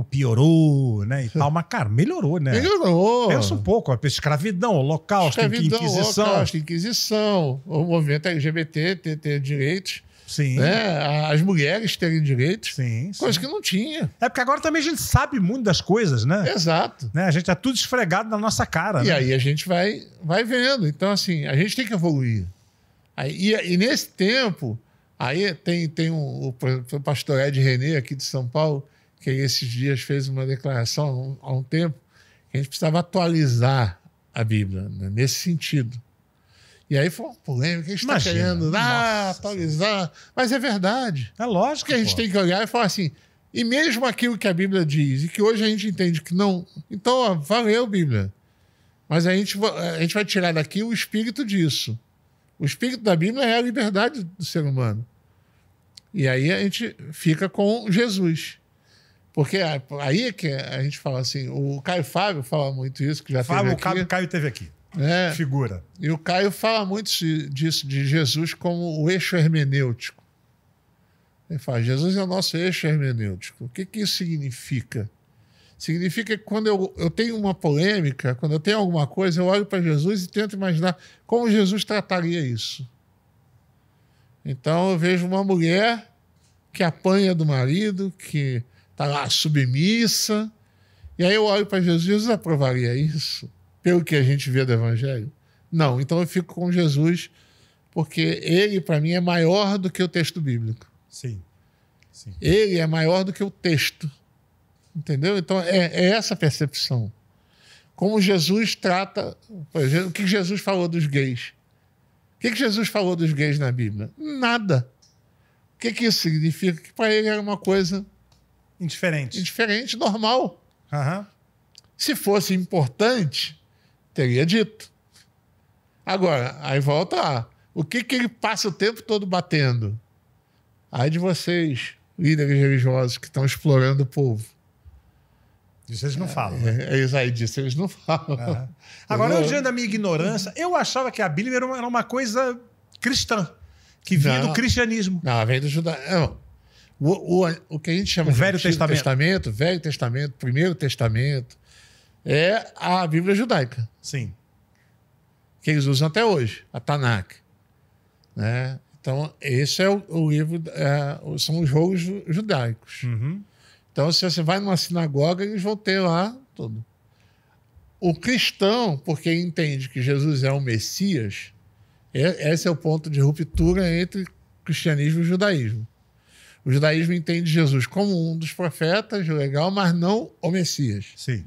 piorou, né? E tal. Mas, cara, melhorou, né? Melhorou. Pensa um pouco. A escravidão, holocausto, Inquisição. Holocausto, Inquisição. O movimento LGBT ter direitos. Sim. Né? As mulheres terem direitos. Sim. Coisa que não tinha. É porque agora também a gente sabe muito das coisas, né? Exato. Né? A gente é tudo esfregado na nossa cara. E né? aí a gente vai vendo. Então, assim, a gente tem que evoluir. E nesse tempo, aí tem o pastor Ed René, aqui de São Paulo, que esses dias fez uma declaração há um tempo, que a gente precisava atualizar a Bíblia, né, nesse sentido. E aí foi uma polêmica, a gente está Imagina. querendo Nossa atualizar. Mas é verdade. É lógico Que a gente tem que olhar e falar assim, e mesmo aquilo que a Bíblia diz, e que hoje a gente entende que não... Então, ó, valeu, Bíblia. Mas a gente vai tirar daqui o espírito disso. O espírito da Bíblia é a liberdade do ser humano. E aí a gente fica com Jesus. Porque aí é que a gente fala assim, o Caio Fábio fala muito isso, que já teve aqui. O Caio teve aqui. É, Figura. e o Caio fala muito disso, de Jesus como o eixo hermenêutico. Ele fala, Jesus é o nosso eixo hermenêutico. O que isso significa? Significa que quando eu tenho uma polêmica, quando eu tenho alguma coisa, eu olho para Jesus e tento imaginar como Jesus trataria isso. Então eu vejo uma mulher que apanha do marido, que está lá submissa, e aí eu olho para Jesus, Jesus aprovaria isso? Pelo que a gente vê do Evangelho? Não, então eu fico com Jesus, porque ele, para mim, é maior do que o texto bíblico. Sim. Sim. Ele é maior do que o texto. Entendeu? Então é essa a percepção. Como Jesus trata... Por exemplo, o que Jesus falou dos gays? O que Jesus falou dos gays na Bíblia? Nada. O que isso significa? Que para ele era uma coisa indiferente, normal. Uhum. Se fosse importante, teria dito. Agora, aí volta lá. O que ele passa o tempo todo batendo? Ai de vocês, líderes religiosos que estão explorando o povo. Isso eles não falam. Né? Aí disso eles não falam. Uhum. Agora, eu, diante da minha ignorância, eu achava que a Bíblia era uma coisa que vinha do cristianismo. Não, vem do judaísmo. O que a gente chama de Velho Testamento, Velho Testamento, Primeiro Testamento, é a Bíblia judaica. Sim. Que eles usam até hoje, a Tanakh. Né? Então, esse é o livro, são os rolos judaicos. Uhum. Então, se você vai numa sinagoga, eles vão ter lá tudo. O cristão, porque entende que Jesus é o Messias, esse é o ponto de ruptura entre cristianismo e judaísmo. O judaísmo entende Jesus como um dos profetas, legal, mas não o Messias. Sim.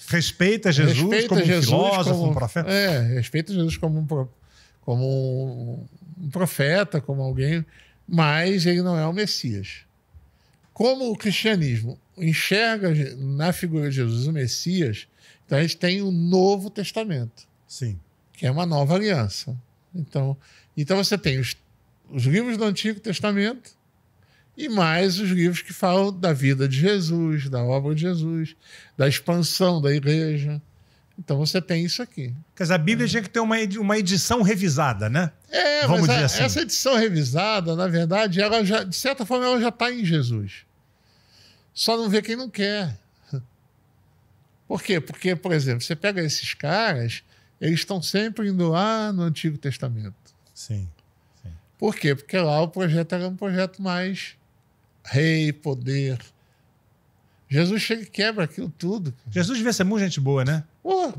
Respeita Jesus como um filósofo, um profeta. Respeita Jesus como um profeta, como alguém, mas ele não é o Messias. Como o cristianismo enxerga na figura de Jesus o Messias, então a gente tem o Novo Testamento. Sim. Que é uma nova aliança. Então você tem os livros do Antigo Testamento e mais os livros que falam da vida de Jesus, da obra de Jesus, da expansão da igreja. Então você tem isso aqui. Quer dizer, a Bíblia tinha que ter uma edição revisada, né? Vamos dizer assim. Essa edição revisada, na verdade, ela já, de certa forma, ela já está em Jesus. Só não vê quem não quer. Por quê? Porque, por exemplo, você pega esses caras, eles estão sempre indo lá no Antigo Testamento. Sim. Por quê? Porque lá o projeto era um projeto mais rei, poder. Jesus chega e quebra aquilo tudo. Jesus devia ser muito gente boa, né? Pô,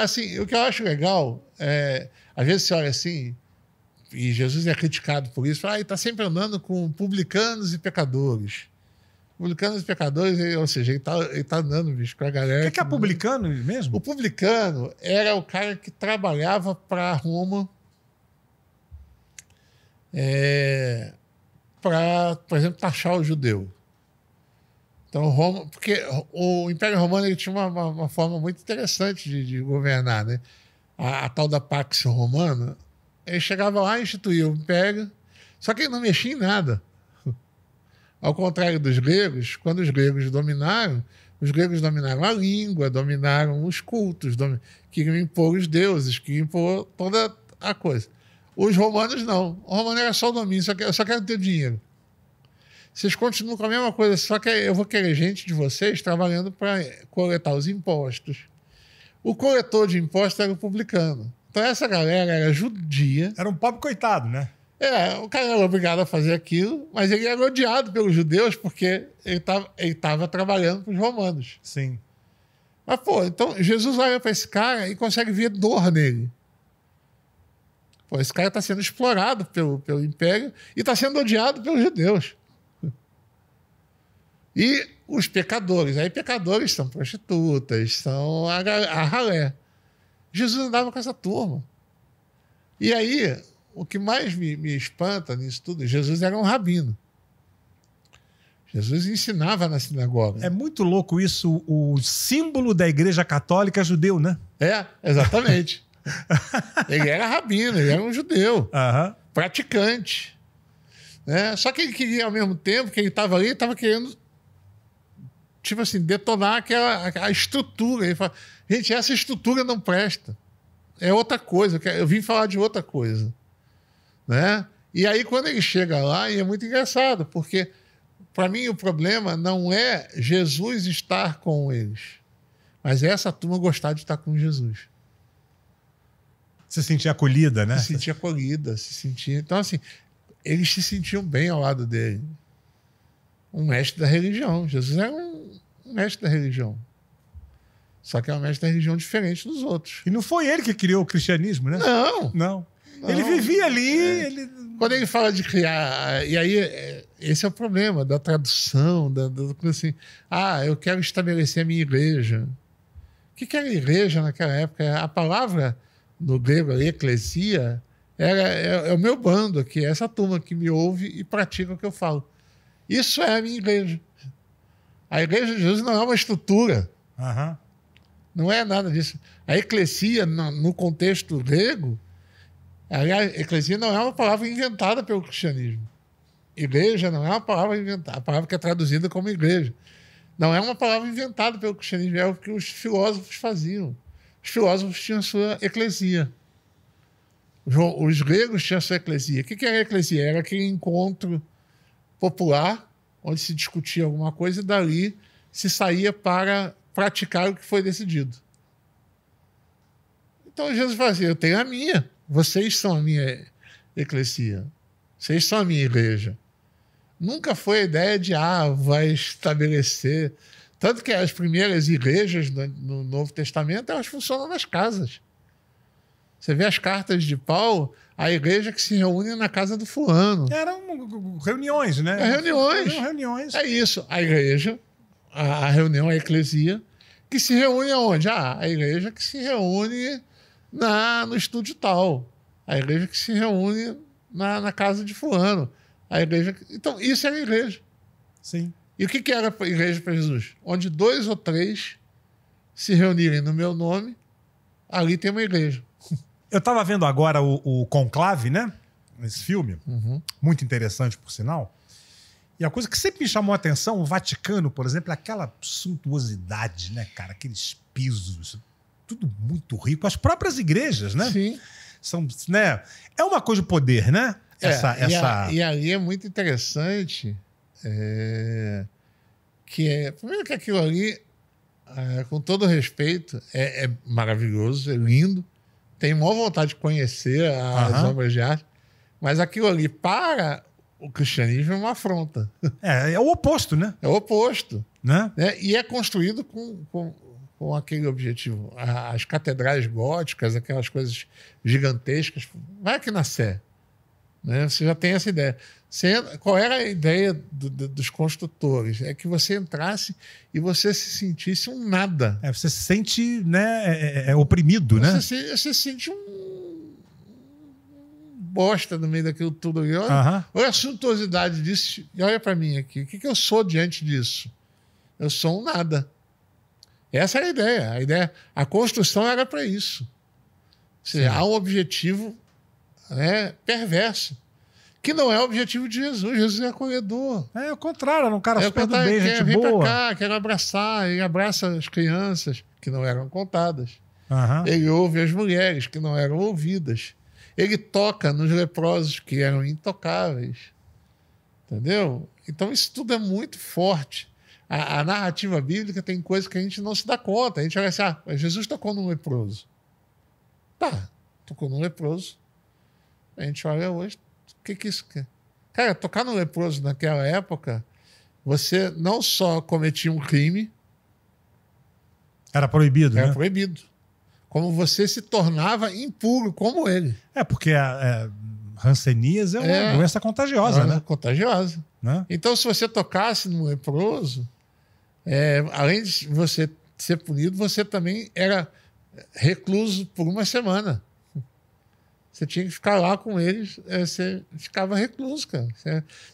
assim, o que eu acho legal, às vezes você olha assim, e Jesus é criticado por isso, fala, ele está sempre andando com publicanos e pecadores. Publicanos e pecadores, ou seja, ele tá andando, bicho, com a galera. O que é publicano mesmo? O publicano era o cara que trabalhava para Roma para, por exemplo, taxar o judeu. Então, Roma, porque o Império Romano ele tinha uma forma muito interessante de governar, né? A tal da Pax Romana, ele chegava lá e instituía o Império, só que ele não mexia em nada. Ao contrário dos gregos, quando os gregos dominaram a língua, dominaram os cultos, queriam impor os deuses, queriam impor toda a coisa. Os romanos não. O romano era só o domínio, eu só quero ter dinheiro. Vocês continuam com a mesma coisa, só que eu vou querer gente de vocês trabalhando para coletar os impostos. O coletor de impostos era o publicano. Então essa galera era judia. Era um pobre coitado, né? O cara era obrigado a fazer aquilo, mas ele era odiado pelos judeus porque ele estava trabalhando para os romanos. Sim. Mas, pô, então Jesus olha para esse cara e consegue ver dor nele. Pô, esse cara está sendo explorado pelo Império e está sendo odiado pelos judeus. E os pecadores. Aí pecadores são prostitutas, são a ralé. Jesus andava com essa turma. E aí, o que mais me espanta nisso tudo, Jesus era um rabino. Jesus ensinava na sinagoga. É muito louco isso, o símbolo da Igreja Católica é judeu, né? Exatamente. Ele era rabino, ele era um judeu, praticante. Né? Só que ele queria, ao mesmo tempo que ele estava ali, ele estava querendo, tipo assim, detonar a estrutura. Ele fala, gente, essa estrutura não presta. É outra coisa, eu vim falar de outra coisa. Né? E aí, quando ele chega lá, e é muito engraçado, porque, para mim, o problema não é Jesus estar com eles, mas é essa turma gostar de estar com Jesus. Se sentir acolhida, né? Se sentir acolhida, se sentir... Então, assim, eles se sentiam bem ao lado dele. Um mestre da religião. Jesus era um mestre da religião. Só que é um mestre da religião diferente dos outros. E não foi ele que criou o cristianismo, né? Não. Ele vivia ali. Quando ele fala de criar... E aí, esse é o problema da tradução, da coisa assim. Eu quero estabelecer a minha igreja. O que era igreja naquela época? A palavra, no grego, eclesia, é o meu bando aqui, é essa turma que me ouve e pratica o que eu falo. Isso é a minha igreja. A igreja de Jesus não é uma estrutura. Não é nada disso. A eclesia, no contexto grego, aliás, eclesia não é uma palavra inventada pelo cristianismo. Igreja não é uma palavra inventada, a palavra que é traduzida como igreja. Não é uma palavra inventada pelo cristianismo, é o que os filósofos faziam. Os filósofos tinham sua eclesia. Os gregos tinham sua eclesia. O que era a eclesia? Era aquele encontro popular, onde se discutia alguma coisa e dali se saía para praticar o que foi decidido. Então Jesus fazia, eu tenho a minha, vocês são a minha eclesia, vocês são a minha igreja. Nunca foi a ideia de, vai estabelecer... Tanto que as primeiras igrejas no Novo Testamento, elas funcionam nas casas. Você vê as cartas de Paulo, a igreja que se reúne na casa do fulano. Eram reuniões, né? Reuniões. É isso. A igreja, a reunião, a eclesia, que se reúne aonde? A igreja que se reúne no estúdio tal. A igreja que se reúne na casa de fulano. A igreja... Então, isso era a igreja. Sim. E o que era a igreja para Jesus? Onde 2 ou 3 se reunirem no meu nome, ali tem uma igreja. Eu estava vendo agora o Conclave, né? Esse filme. Muito interessante, por sinal. E a coisa que sempre me chamou a atenção, o Vaticano, por exemplo, é aquela suntuosidade, né, cara? Aqueles pisos, tudo muito rico. As próprias igrejas, né? Sim. São, né? É uma coisa de poder, né? E ali é muito interessante primeiro que aquilo ali, com todo respeito, é maravilhoso, é lindo. Tenho maior vontade de conhecer as obras de arte, mas aquilo ali, para o cristianismo, é uma afronta. É o oposto, né? É o oposto. Né? E é construído com aquele objetivo. As catedrais góticas, aquelas coisas gigantescas. Vai aqui na Sé. Né? Você já tem essa ideia. Qual era a ideia dos construtores? É que você entrasse e você se sentisse um nada. Você se sente, né, oprimido, né? Você se sente um bosta no meio daquilo tudo. Olha a suntuosidade disso e olha para mim aqui. O que eu sou diante disso? Eu sou um nada. Essa era a ideia. A construção era para isso. Ou seja, há um objetivo perverso. Que não é o objetivo de Jesus. Jesus é acolhedor. É o contrário, era um cara super do bem, gente vem boa. Vem pra cá, quero abraçar. Ele abraça as crianças que não eram contadas. Ele ouve as mulheres que não eram ouvidas. Ele toca nos leprosos que eram intocáveis. Entendeu? Então isso tudo é muito forte. A narrativa bíblica tem coisas que a gente não se dá conta. A gente olha assim, Jesus tocou num leproso. Tá, tocou num leproso. A gente olha hoje, o que isso quer? Cara, tocar no leproso naquela época, você não só cometia um crime... Era proibido, né? Era proibido. Como você se tornava impuro, como ele. Porque a hanseníase é uma doença contagiosa, né? Contagiosa. Né? Então, se você tocasse no leproso, além de você ser punido, você também era recluso por 1 semana. Você tinha que ficar lá com eles, você ficava recluso, cara.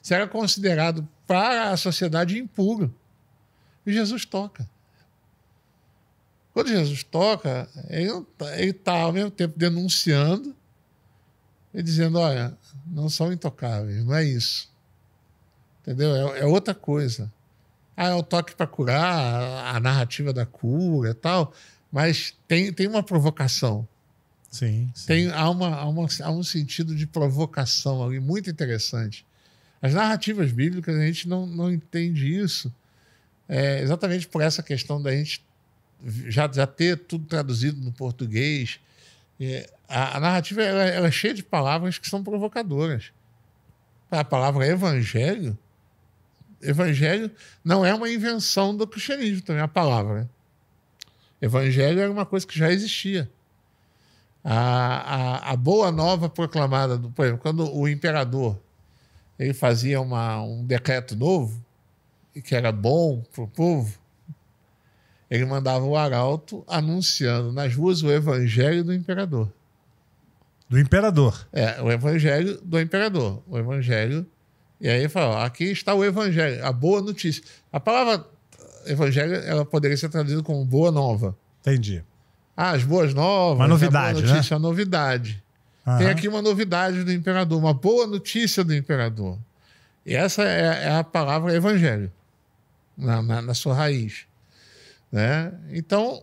Você era considerado para a sociedade impuro. E Jesus toca. Quando Jesus toca, ele está ao mesmo tempo denunciando e dizendo, olha, não são intocáveis, não é isso. Entendeu? É outra coisa. É o toque para curar, a narrativa da cura e tal, mas tem uma provocação. Sim. Sim. Há um sentido de provocação ali muito interessante. As narrativas bíblicas, a gente não entende isso exatamente por essa questão da gente já ter tudo traduzido no português. A narrativa ela é cheia de palavras que são provocadoras. A palavra evangelho não é uma invenção do cristianismo também, a palavra. Né? Evangelho era uma coisa que já existia. A boa nova proclamada, por exemplo, quando o imperador ele fazia um decreto novo, e que era bom para o povo, ele mandava o arauto anunciando nas ruas o evangelho do imperador. Do imperador. O evangelho do imperador. O evangelho. E aí ele fala, aqui está o evangelho, a boa notícia. A palavra evangelho ela poderia ser traduzida como boa nova. Entendi. As boas novas. Uma novidade, a boa notícia, né? A novidade. Uhum. Tem aqui uma novidade do imperador, uma boa notícia do imperador. E essa é a palavra evangelho, na sua raiz. Né? Então,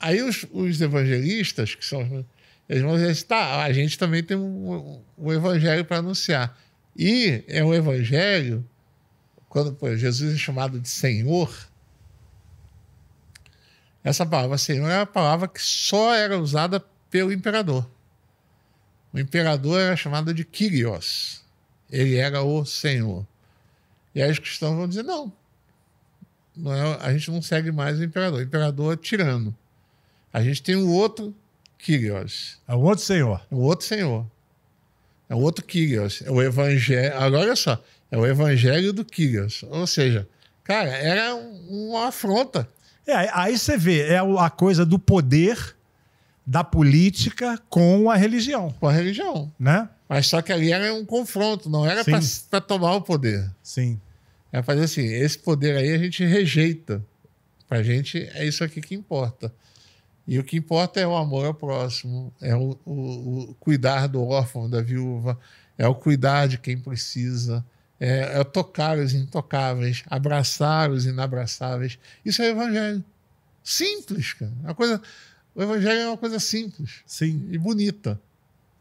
aí os evangelistas, que são... Eles vão dizer assim, tá, a gente também tem um evangelho para anunciar. E é um evangelho, quando Jesus é chamado de Senhor, essa palavra Senhor é a palavra que só era usada pelo imperador. O imperador era chamado de Kyrios. Ele era o Senhor. E aí os cristãos vão dizer, não a gente não segue mais o imperador. O imperador é tirano. A gente tem um outro Kyrios. É o outro Senhor. O outro Senhor. É o outro Kyrios. É o evangelho. Agora, olha só. É o evangelho do Kyrios. Ou seja, cara, era uma afronta. Aí você vê, a coisa do poder da política com a religião. Com a religião. Né? Mas só que ali era um confronto, não era para tomar o poder. Sim. É fazer assim, esse poder aí a gente rejeita. Pra gente é isso aqui que importa. E o que importa é o amor ao próximo, é o cuidar do órfão, da viúva, é o cuidar de quem precisa, é tocar os intocáveis, abraçar os inabraçáveis. Isso é evangelho. Simples, cara. O evangelho é uma coisa simples. Sim. E bonita.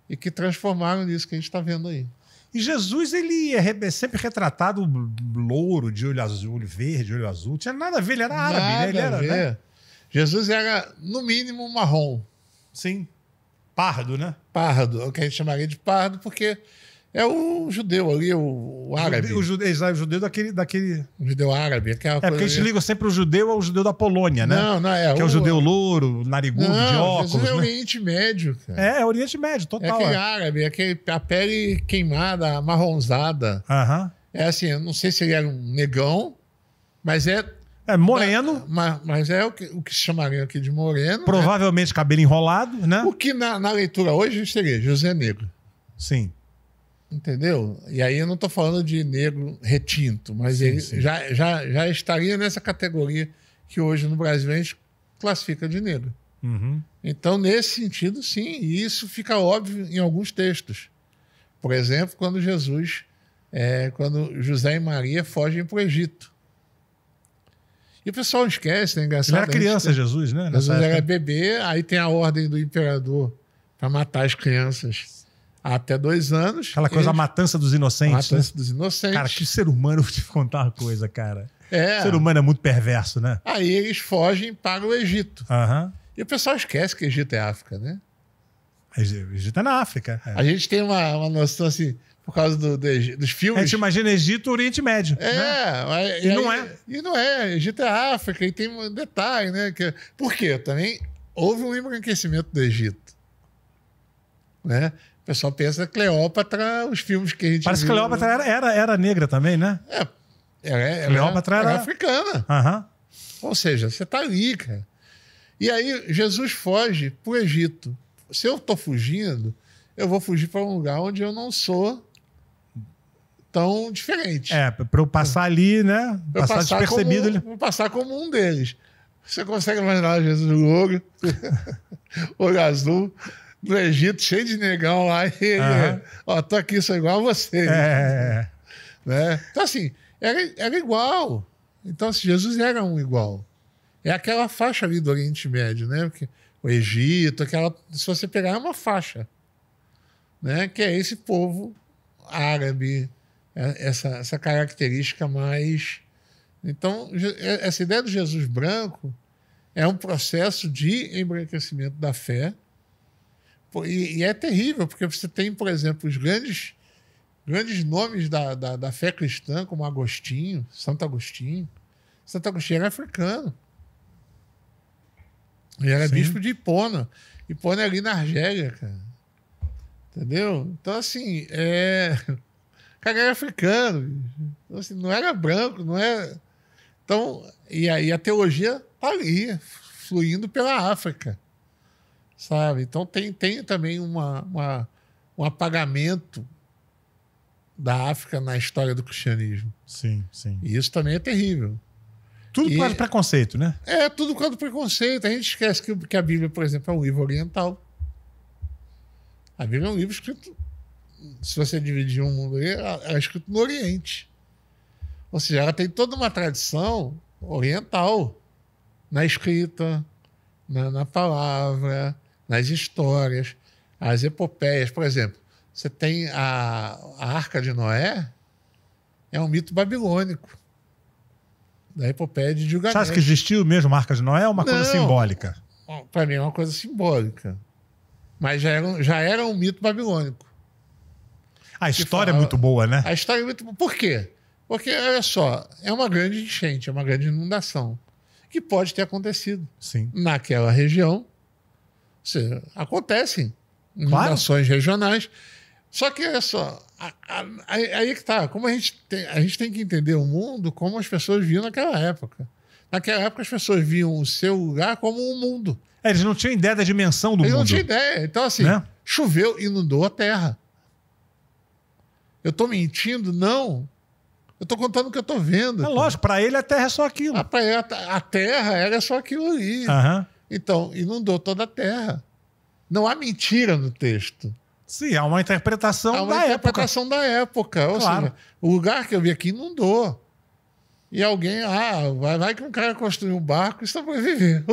E que transformaram nisso que a gente está vendo aí. E Jesus, ele é sempre retratado louro, de olho azul, olho verde, olho azul. Tinha nada a ver, ele era árabe, né? Ele era, né? Jesus era, no mínimo, marrom. Sim. Pardo, né? Pardo, o que a gente chamaria de pardo, porque é o judeu ali, o árabe. O judeu daquele... O judeu árabe. Porque a gente liga sempre o judeu ao judeu da Polônia, né? Não, é. Que é o judeu louro, narigudo, de óculos. Jesus é o né? Oriente Médio, cara. É Oriente Médio, total. É aquele árabe, a pele queimada, amarronzada. Aham. É assim, eu não sei se ele era um negão, mas é moreno. Mas é o que chamariam aqui de moreno. Provavelmente cabelo enrolado, né? O que na leitura hoje seria José Negro. Sim. Entendeu? E aí eu não estou falando de negro retinto, mas sim, ele sim. Já estaria nessa categoria que hoje no Brasil a gente classifica de negro. Uhum. Então, nesse sentido, sim, e isso fica óbvio em alguns textos. Por exemplo, quando José e Maria fogem para o Egito. E o pessoal esquece, né? Engraçado. Ele era criança, Jesus, né? Jesus era bebê, aí tem a ordem do imperador para matar as crianças até 2 anos. Aquela coisa, a matança dos inocentes. A matança dos inocentes. Cara, que ser humano, eu vou te contar uma coisa, cara. O ser humano é muito perverso, né? Aí eles fogem para o Egito. Uhum. E o pessoal esquece que o Egito é África, né? O Egito é na África. É. A gente tem uma noção assim, por causa dos filmes. A gente imagina Egito, Oriente Médio. Né? E não é. E não é. Egito é África. E tem um detalhe, né? Por quê? Também houve um embranquecimento do Egito. Né? O pessoal pensa Cleópatra, os filmes que a gente Parece viu, que Cleópatra era negra também, né? Cleópatra era africana. Uhum. Ou seja, você está ali, cara. E aí Jesus foge para o Egito. Se eu estou fugindo, eu vou fugir para um lugar onde eu não sou tão diferente. Para eu passar ali, né? Passar despercebido ali. Vou passar como um deles. Você consegue imaginar Jesus louro, olho azul, do Egito, cheio de negão lá. E ele, ó, tô aqui, sou igual a você. Né? Então, assim, era igual. Então, assim, Jesus era um igual. É aquela faixa ali do Oriente Médio, né? Porque o Egito, se você pegar, é uma faixa, né? Que é esse povo árabe, essa característica mais... Então, essa ideia do Jesus branco é um processo de embranquecimento da fé. E é terrível, porque você tem, por exemplo, os grandes nomes da fé cristã, como Agostinho, Santo Agostinho. Santo Agostinho era africano. Ele era bispo de Hipona. Hipona é ali na Argélia, cara. Entendeu? Então, assim, o cara era africano. Então, assim, não era branco, não é... Então, e aí a teologia tá ali, fluindo pela África, sabe? Então tem também um apagamento da África na história do cristianismo. Sim. E isso também é terrível. Tudo por causa do preconceito, né? Tudo por causa do preconceito. A gente esquece que a Bíblia, por exemplo, é um livro oriental. A Bíblia é um livro escrito, se você dividir um mundo aí, é escrito no Oriente. Ou seja, ela tem toda uma tradição oriental na escrita, na palavra, nas histórias, as epopeias. Por exemplo, você tem a Arca de Noé, é um mito babilônico, da epopeia de Gilgamesh. Você acha que existiu mesmo a Arca de Noé ou uma coisa simbólica? Para mim é uma coisa simbólica. Mas já era um mito babilônico. A história é muito boa, né? A história é muito boa. Por quê? Porque, olha só, é uma grande enchente, é uma grande inundação que pode ter acontecido naquela região. Ou seja, acontecem inundações regionais. Só que, olha só, aí que tá. Como a gente tem que entender o mundo como as pessoas viam naquela época. Naquela época, as pessoas viam o seu lugar como um mundo. Eles não tinham ideia da dimensão do mundo. Eles não tinham ideia. Então, assim, choveu, inundou a terra. Eu estou mentindo? Não. Eu estou contando o que eu estou vendo. Lógico, para ele a terra é só aquilo. Para ele a terra era só aquilo ali. Então, inundou toda a terra. Não há mentira no texto. Sim, há uma interpretação da época. Há uma interpretação da época. Ou seja, o lugar que eu vi aqui inundou. E alguém, vai que um cara construiu um barco e sobreviveu.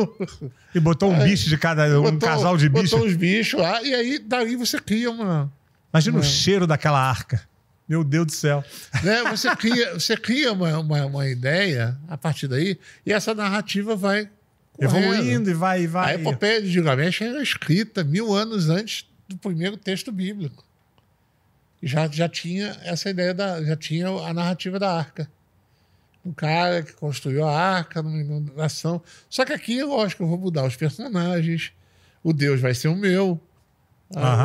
E botou um bicho de cada... um casal de bichos. Botou os bichos lá, e aí dali você cria uma... Imagina o cheiro daquela arca. Meu Deus do céu. Né? Você cria uma ideia a partir daí, e essa narrativa vai evoluindo e vai. A epopeia de Gilgamesh era escrita 1000 anos antes do primeiro texto bíblico. E já tinha essa ideia, já tinha a narrativa da arca. Um cara que construiu a arca numa inundação. Só que aqui, lógico, eu vou mudar os personagens, o Deus vai ser o meu.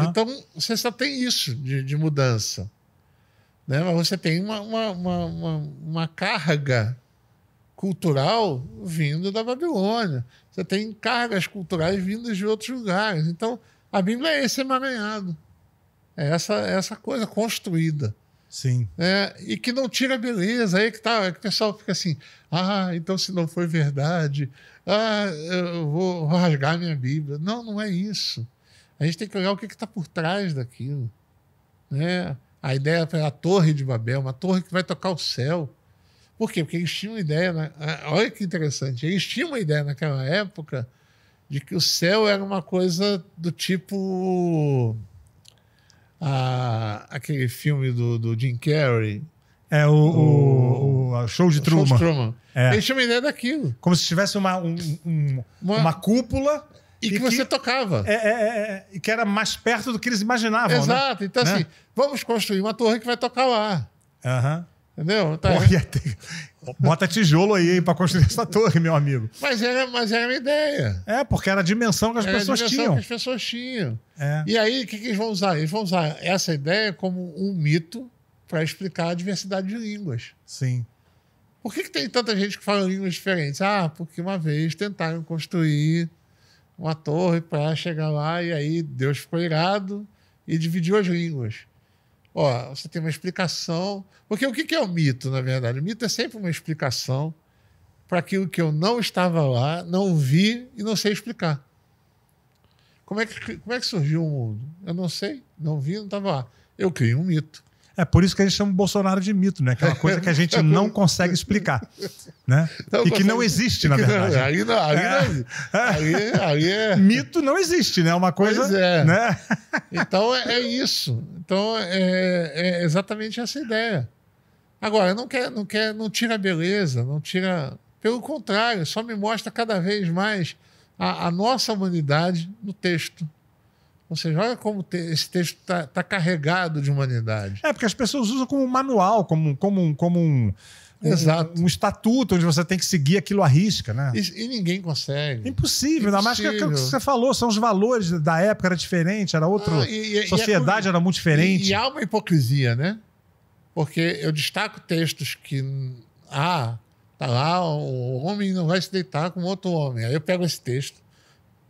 Então, você só tem isso de mudança. Né? Mas você tem uma carga cultural vindo da Babilônia. Você tem cargas culturais vindas de outros lugares. Então, a Bíblia é esse emaranhado. É essa coisa construída. Sim. E que não tira a beleza. Aí que tá, que o pessoal fica assim, então se não foi verdade, eu vou rasgar minha Bíblia. Não é isso. A gente tem que olhar o que está por trás daquilo. Né? A ideia foi a Torre de Babel, uma torre que vai tocar o céu. Por quê? Porque eles tinham uma ideia... Olha que interessante. Eles tinham uma ideia naquela época de que o céu era uma coisa do tipo... aquele filme do Jim Carrey. O Show de Truman. Eles tinham uma ideia daquilo. Como se tivesse uma cúpula... E que você tocava. E que era mais perto do que eles imaginavam. Exato. Né? Então, assim, vamos construir uma torre que vai tocar lá. Entendeu? Então, bota tijolo aí para construir essa torre, meu amigo. Mas era uma ideia. Porque era a dimensão que as pessoas tinham. E aí, o que eles vão usar? Eles vão usar essa ideia como um mito para explicar a diversidade de línguas. Sim. Por que tem tanta gente que fala línguas diferentes? Porque uma vez tentaram construir uma torre para chegar lá e aí Deus ficou irado e dividiu as línguas. Ó, você tem uma explicação. Porque o que é o mito, na verdade? O mito é sempre uma explicação para aquilo que eu não estava lá, não vi e não sei explicar. Como é que surgiu o mundo? Eu não sei, não vi, não estava lá. Eu criei um mito. É por isso que a gente chama o Bolsonaro de mito, né? Que é uma coisa que a gente não consegue explicar, né? Não e que não consegue- existe, na verdade. Ali é... Mito não existe, né? É uma coisa, Pois é. né? Então é isso. Então é exatamente essa ideia. Agora, não tira a beleza, não tira. Pelo contrário, só me mostra cada vez mais a nossa humanidade no texto. Ou seja, olha como esse texto está carregado de humanidade. É, porque as pessoas usam como manual, como Exato. um estatuto onde você tem que seguir aquilo à risca, né? E ninguém consegue. Impossível, ainda mais que aquilo que você falou, são os valores da época, era diferente, era outro. A Sociedade era muito diferente. E há uma hipocrisia, né? Porque eu destaco textos que. Tá lá, o homem não vai se deitar com outro homem. Aí eu pego esse texto,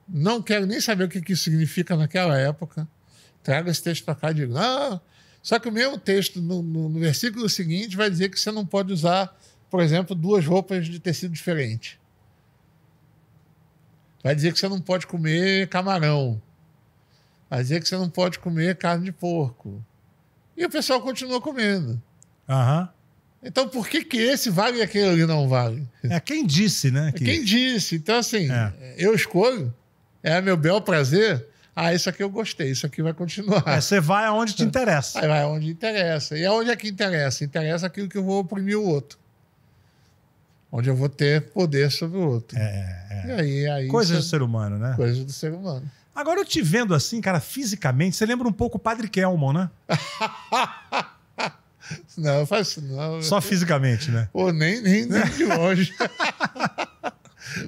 não quero nem saber o que isso significa naquela época, trago esse texto para cá e digo, não. Só que o mesmo texto, no versículo seguinte, vai dizer que você não pode usar, por exemplo, 2 roupas de tecido diferente. Vai dizer que você não pode comer camarão. Vai dizer que você não pode comer carne de porco. E o pessoal continua comendo. Aham. Então, por que esse vale e aquele ali não vale? É quem disse, né? Que... Quem disse? Então, assim, É. eu escolho, é meu bel prazer. Isso aqui eu gostei, isso aqui vai continuar. Você vai aonde te interessa. Aí vai onde interessa. E aonde é que interessa? Interessa aquilo que eu vou oprimir o outro. Onde eu vou ter poder sobre o outro. E aí Coisas do isso ser humano, né? é coisa do ser humano. Agora, eu te vendo assim, cara, fisicamente, você lembra um pouco o Padre Kelmon, né? Não, eu faço isso não. Só fisicamente, né? Pô, nem de longe.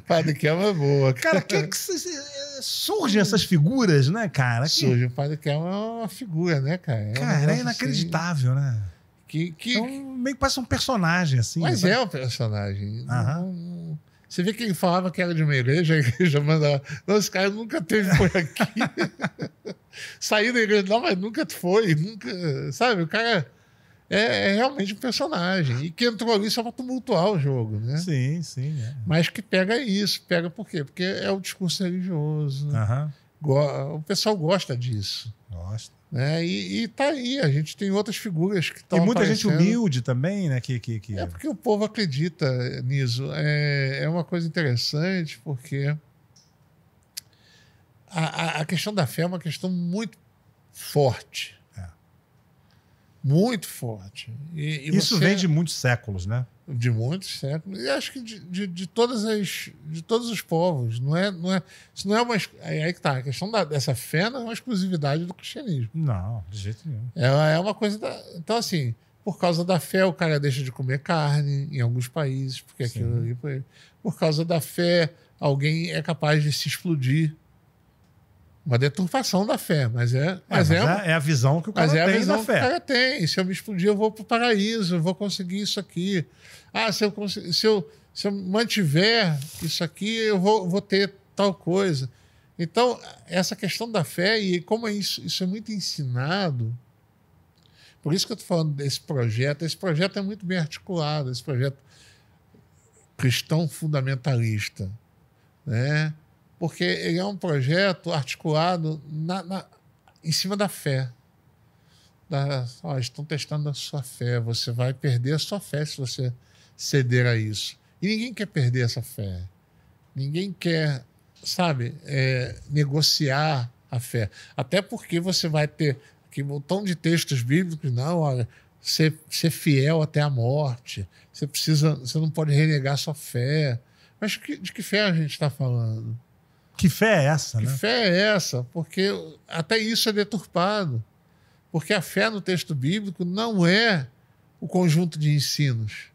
Padre Kelmon é boa. Cara, surgem essas figuras, né, cara? Surge. O Padre Kelmon é uma figura, né, cara? Um Cara, é negócio inacreditável, né? assim, Então, meio que parece um personagem, assim. Mas né? é um personagem. Aham. Você vê que ele falava que era de uma igreja, a igreja mandava. Não, esse cara nunca teve por aqui. Saiu da igreja, não, mas nunca foi. Nunca, sabe? O cara é realmente um personagem. E que entrou ali só para tumultuar o jogo, né? Sim, sim. É. Mas que pega isso. Pega por quê? Porque é o discurso religioso. Aham. O pessoal gosta disso. Gosto. Né? E tá aí. A gente tem outras figuras que estão E muita gente aparecendo. humilde também, né? Que... É porque o povo acredita nisso. É uma coisa interessante, porque a questão da fé é uma questão muito forte. Muito forte. E Isso vem de muitos séculos, né? de muitos séculos. E acho que de todos os povos. Isso não é uma. Aí que tá. A questão dessa fé não é uma exclusividade do cristianismo. Não, de jeito nenhum. Ela é uma coisa. Então, assim, por causa da fé, o cara deixa de comer carne em alguns países, porque aquilo ali foi. Por causa da fé, alguém é capaz de se explodir. Uma deturpação da fé, mas é a visão que o cara mas é a tem visão da que o fé. cara tem. Se eu me explodir, eu vou para o paraíso, eu vou conseguir isso aqui. Se eu mantiver isso aqui, eu vou ter tal coisa. Então, essa questão da fé, e como isso é muito ensinado, por isso que eu estou falando desse projeto. Esse projeto é muito bem articulado, esse projeto cristão fundamentalista, né? Porque ele é um projeto articulado em cima da fé. Estão testando a sua fé. Você vai perder a sua fé se você ceder a isso. E ninguém quer perder essa fé. Ninguém quer, negociar a fé. Até porque você vai ter aqui um montão de textos bíblicos. Não, olha, ser fiel até a morte. Você não pode renegar sua fé. Mas de que fé a gente está falando? Que fé é essa, Que né? fé é essa? Porque até isso é deturpado. Porque a fé no texto bíblico não é o conjunto de ensinos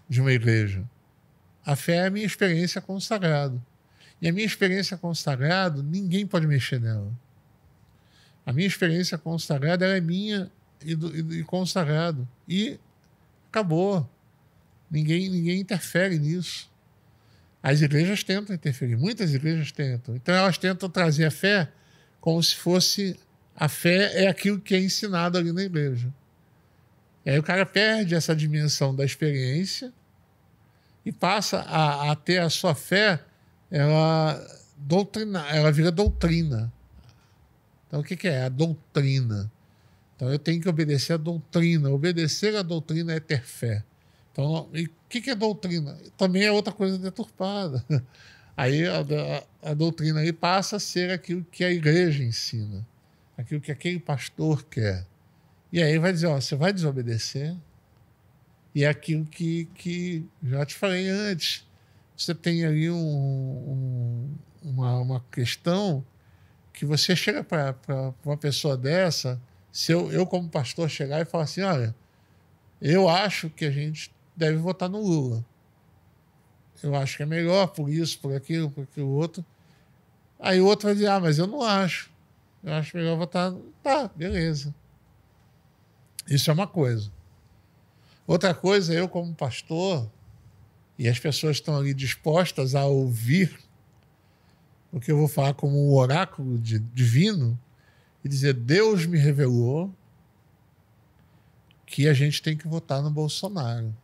de uma igreja. A fé é a minha experiência com o sagrado. E a minha experiência com o sagrado, ninguém pode mexer nela. A minha experiência com o sagrado, ela é minha e com o sagrado. E acabou. Ninguém interfere nisso. As igrejas tentam interferir, muitas igrejas tentam. Então elas tentam trazer a fé como se fosse A fé é aquilo que é ensinado ali na igreja. E aí o cara perde essa dimensão da experiência e passa a ter a sua fé, ela vira doutrina. Então o que é? A doutrina. Então eu tenho que obedecer a doutrina. Obedecer a doutrina é ter fé. Então, e o que é doutrina? Também é outra coisa deturpada. Aí a doutrina aí passa a ser aquilo que a igreja ensina, aquilo que aquele pastor quer. E aí vai dizer, ó, você vai desobedecer? E é aquilo que já te falei antes. Você tem ali uma questão que você chega para uma pessoa dessa, se eu como pastor chegar e falar assim, olha, eu acho que a gente deve votar no Lula. Eu acho que é melhor por isso, por aquilo outro. Aí o outro vai dizer, mas eu não acho. Eu acho melhor votar... Tá, beleza. Isso é uma coisa. Outra coisa, eu como pastor, e as pessoas estão ali dispostas a ouvir o que eu vou falar como um oráculo divino, e dizer, Deus me revelou que a gente tem que votar no Bolsonaro.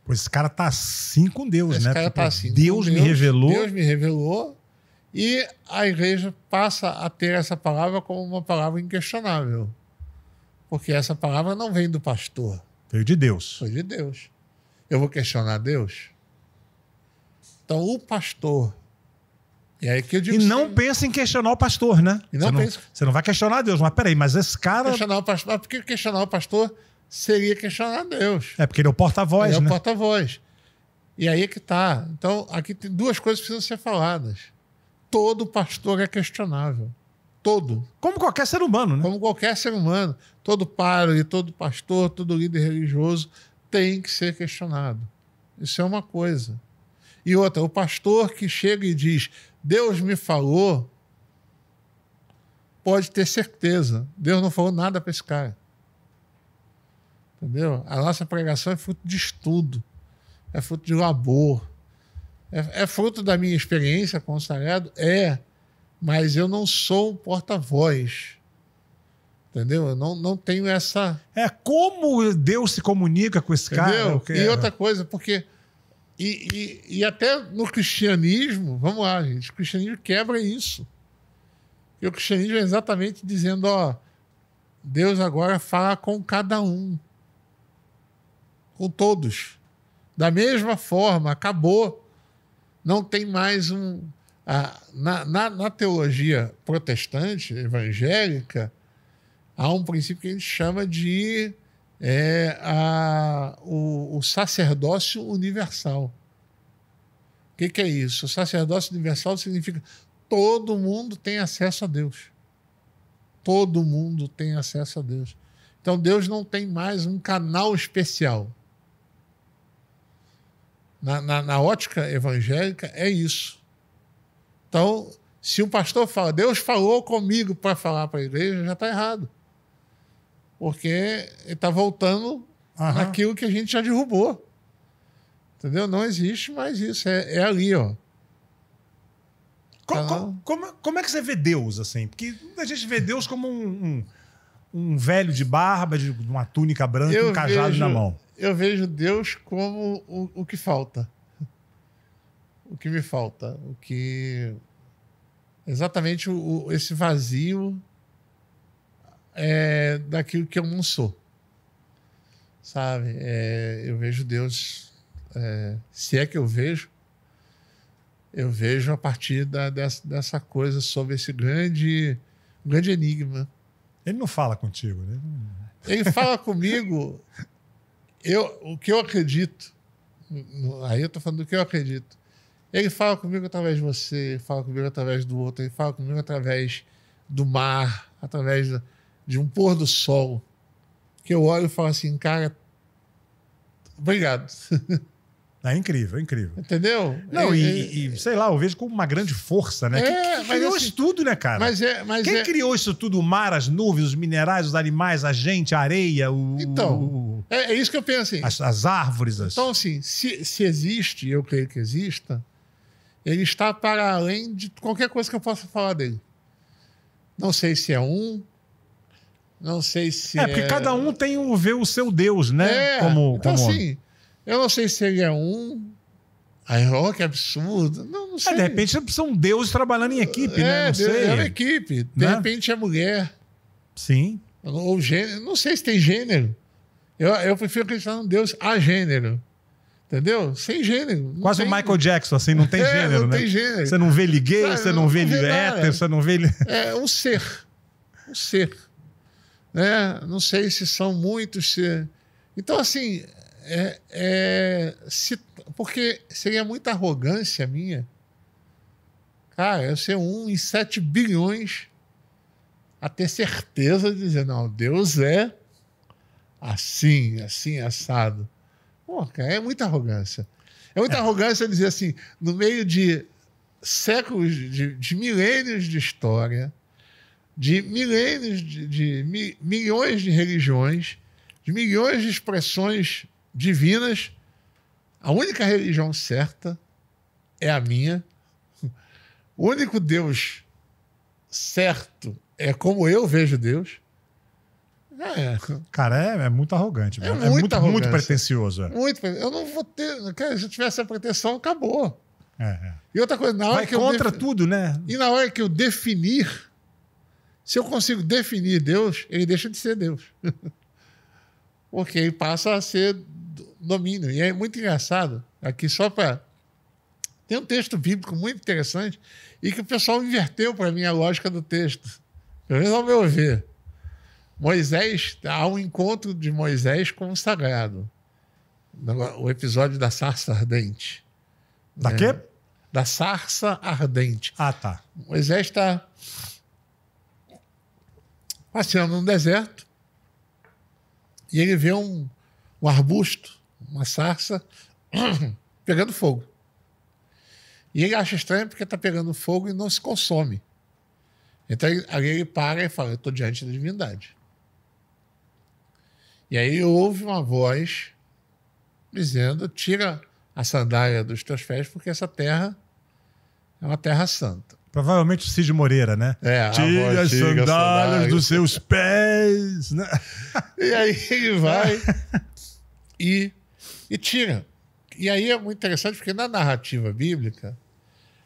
Pois esse cara tá assim com Deus, esse né? Cara tá assim Deus me revelou. Deus me revelou, e a igreja passa a ter essa palavra como uma palavra inquestionável. Porque essa palavra não vem do pastor. Veio de Deus. Foi de Deus. Eu vou questionar Deus? Então, o pastor... E aí que eu digo, e não pensa em questionar o pastor, né? E não pensa... Você não vai questionar Deus, mas peraí, mas esse cara... Questionar o pastor, porque questionar o pastor seria questionar Deus. É porque ele é o porta-voz, né? Ele é o porta-voz. E aí é que tá. Então, aqui tem duas coisas que precisam ser faladas. Todo pastor é questionável. Todo. Como qualquer ser humano, né? Como qualquer ser humano. Todo padre, todo pastor, todo líder religioso tem que ser questionado. Isso é uma coisa. E outra, o pastor que chega e diz, Deus me falou, pode ter certeza. Deus não falou nada para esse cara. Entendeu? A nossa pregação é fruto de estudo. É fruto de labor. É fruto da minha experiência consagrado? Mas eu não sou um porta-voz. Entendeu? Eu não tenho essa... Como Deus se comunica com esse Entendeu? cara? E outra coisa, porque... E até no cristianismo, vamos lá, gente, o cristianismo quebra isso. E o cristianismo é exatamente dizendo, ó, Deus agora fala com cada um. Com todos. Da mesma forma, acabou. Não tem mais um... Na teologia protestante, evangélica, há um princípio que a gente chama de o sacerdócio universal. O que é isso? O sacerdócio universal significa todo mundo tem acesso a Deus. Todo mundo tem acesso a Deus. Então Deus não tem mais um canal especial. Na ótica evangélica é isso. Então, se um pastor fala, Deus falou comigo para falar para a igreja, já está errado. Porque ele está voltando naquilo que a gente já derrubou. Entendeu? Não existe mais isso. É ali, ó. Como é que você vê Deus, assim? Porque a gente vê Deus como um velho de barba, de uma túnica branca e um cajado na mão. Eu vejo Deus como o que falta. O que me falta. O que... Exatamente esse vazio daquilo que eu não sou. Sabe? Eu vejo Deus... se é que eu vejo a partir dessa coisa sobre esse grande enigma. Ele não fala contigo, né? Ele fala comigo o que eu acredito. Aí eu estou falando do que eu acredito. Ele fala comigo através de você, ele fala comigo através do outro, ele fala comigo através do mar, através de um pôr do sol, que eu olho e falo assim, cara, obrigado. É incrível, é incrível. Entendeu? Não, sei lá, eu vejo como uma grande força, né? Quem criou isso tudo, né, cara? Quem criou isso tudo? O mar, as nuvens, os minerais, os animais, a gente, a areia, Então, é isso que eu penso assim. As árvores. Então, assim, se existe, eu creio que exista, ele está para além de qualquer coisa que eu possa falar dele. Não sei se é um. Não sei se porque cada um vê o seu Deus, né? Então, assim, eu não sei se ele é um. Aí, que absurdo. Não sei. De repente são deuses trabalhando em equipe, né? Não sei. É uma equipe. De repente é mulher. Sim. Ou gênero. Não sei se tem gênero. Eu prefiro acreditar num Deus a gênero. Entendeu? Sem gênero. Quase o Michael Jackson, assim, não tem gênero, não né? Tem gênero. Você não vê ele gay, você não vê ele hétero, você não vê ele... É um ser. Um ser. Não sei se são muitos. Então, assim, porque seria muita arrogância minha. Cara, eu ser 1 em 7 bilhões a ter certeza de dizer, não, Deus é assim, assado. Pô, cara, é muita arrogância. É muita arrogância dizer assim, no meio de séculos, de milênios de história, de milênios, de milhões de religiões, de milhões de expressões divinas, a única religião certa é a minha. O único Deus certo é como eu vejo Deus. Cara, é muito arrogante. É muito pretencioso. Eu não vou ter... Cara, se eu tivesse a pretensão, acabou. E outra coisa, na hora vai que contra tudo, né? E na hora que eu definir, se eu consigo definir Deus, ele deixa de ser Deus. Porque ele passa a ser domínio. E é muito engraçado, aqui só para... Tem um texto bíblico muito interessante e que o pessoal inverteu para mim a lógica do texto. Pelo menos ao meu ver. Moisés, há um encontro de Moisés com o sagrado. O episódio da sarça ardente. Da quê? Da sarça ardente. Ah, tá. Moisés está passeando no deserto e ele vê um arbusto, uma sarça, pegando fogo. E ele acha estranho porque está pegando fogo e não se consome. Então ali ele para e fala, eu estou diante da divindade. E aí ouve uma voz dizendo, tira a sandália dos teus pés porque essa terra é uma terra santa. Provavelmente o Cid Moreira, né? Tira as sandálias dos seus pés. Né? E aí ele vai e tira. E aí é muito interessante porque na narrativa bíblica,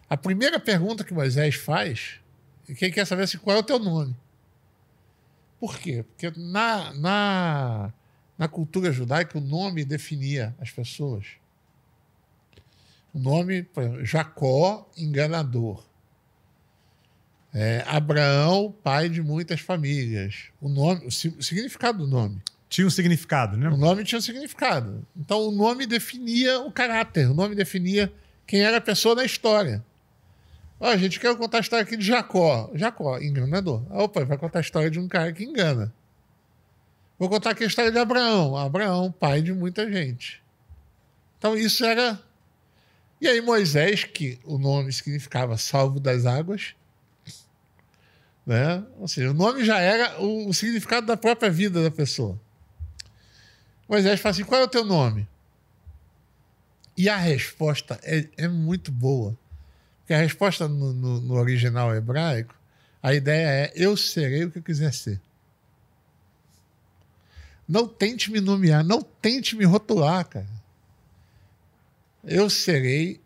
a primeira pergunta que Moisés faz, quem quer saber assim, qual é o teu nome? Por quê? Porque na cultura judaica o nome definia as pessoas. O nome, por exemplo, Jacó, enganador. Abraão, pai de muitas famílias. O significado do nome. Tinha um significado, né? O nome tinha um significado. Então o nome definia o caráter, o nome definia quem era a pessoa na história. A gente quer contar a história aqui de Jacó. Jacó, enganador. Opa, vai contar a história de um cara que engana. Vou contar aqui a história de Abraão. Abraão, pai de muita gente. Então isso era... E aí Moisés, que o nome significava salvo das águas, né? Ou seja, o nome já era o significado da própria vida da pessoa. Moisés fala assim, qual é o teu nome? E a resposta é muito boa. Porque a resposta no original hebraico, a ideia é, eu serei o que eu quiser ser. Não tente me nomear, não tente me rotular, cara. Eu serei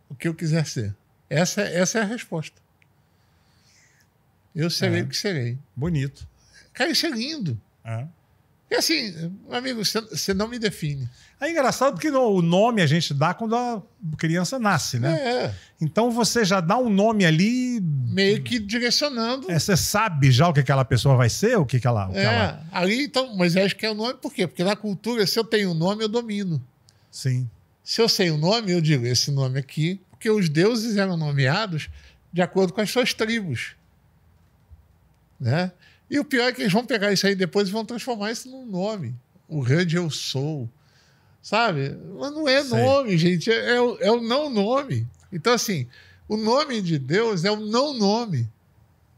o que eu quiser ser. Essa é a resposta. Eu serei o que serei. Bonito. Cara, isso é lindo. E assim, amigo, você não me define. É engraçado porque o nome a gente dá quando a criança nasce, né? Então você já dá um nome ali... Meio que direcionando. Você sabe já o que aquela pessoa vai ser? O que ela... Ali, então, Moisés quer o nome por quê? Porque na cultura, se eu tenho um nome, eu domino. Sim. Se eu sei o nome, eu digo esse nome aqui, porque os deuses eram nomeados de acordo com as suas tribos. Né? E o pior é que eles vão pegar isso aí depois e vão transformar isso num nome. O grande eu sou. Sabe? Mas não é nome, gente. É o não nome. Então, assim, o nome de Deus é o não nome.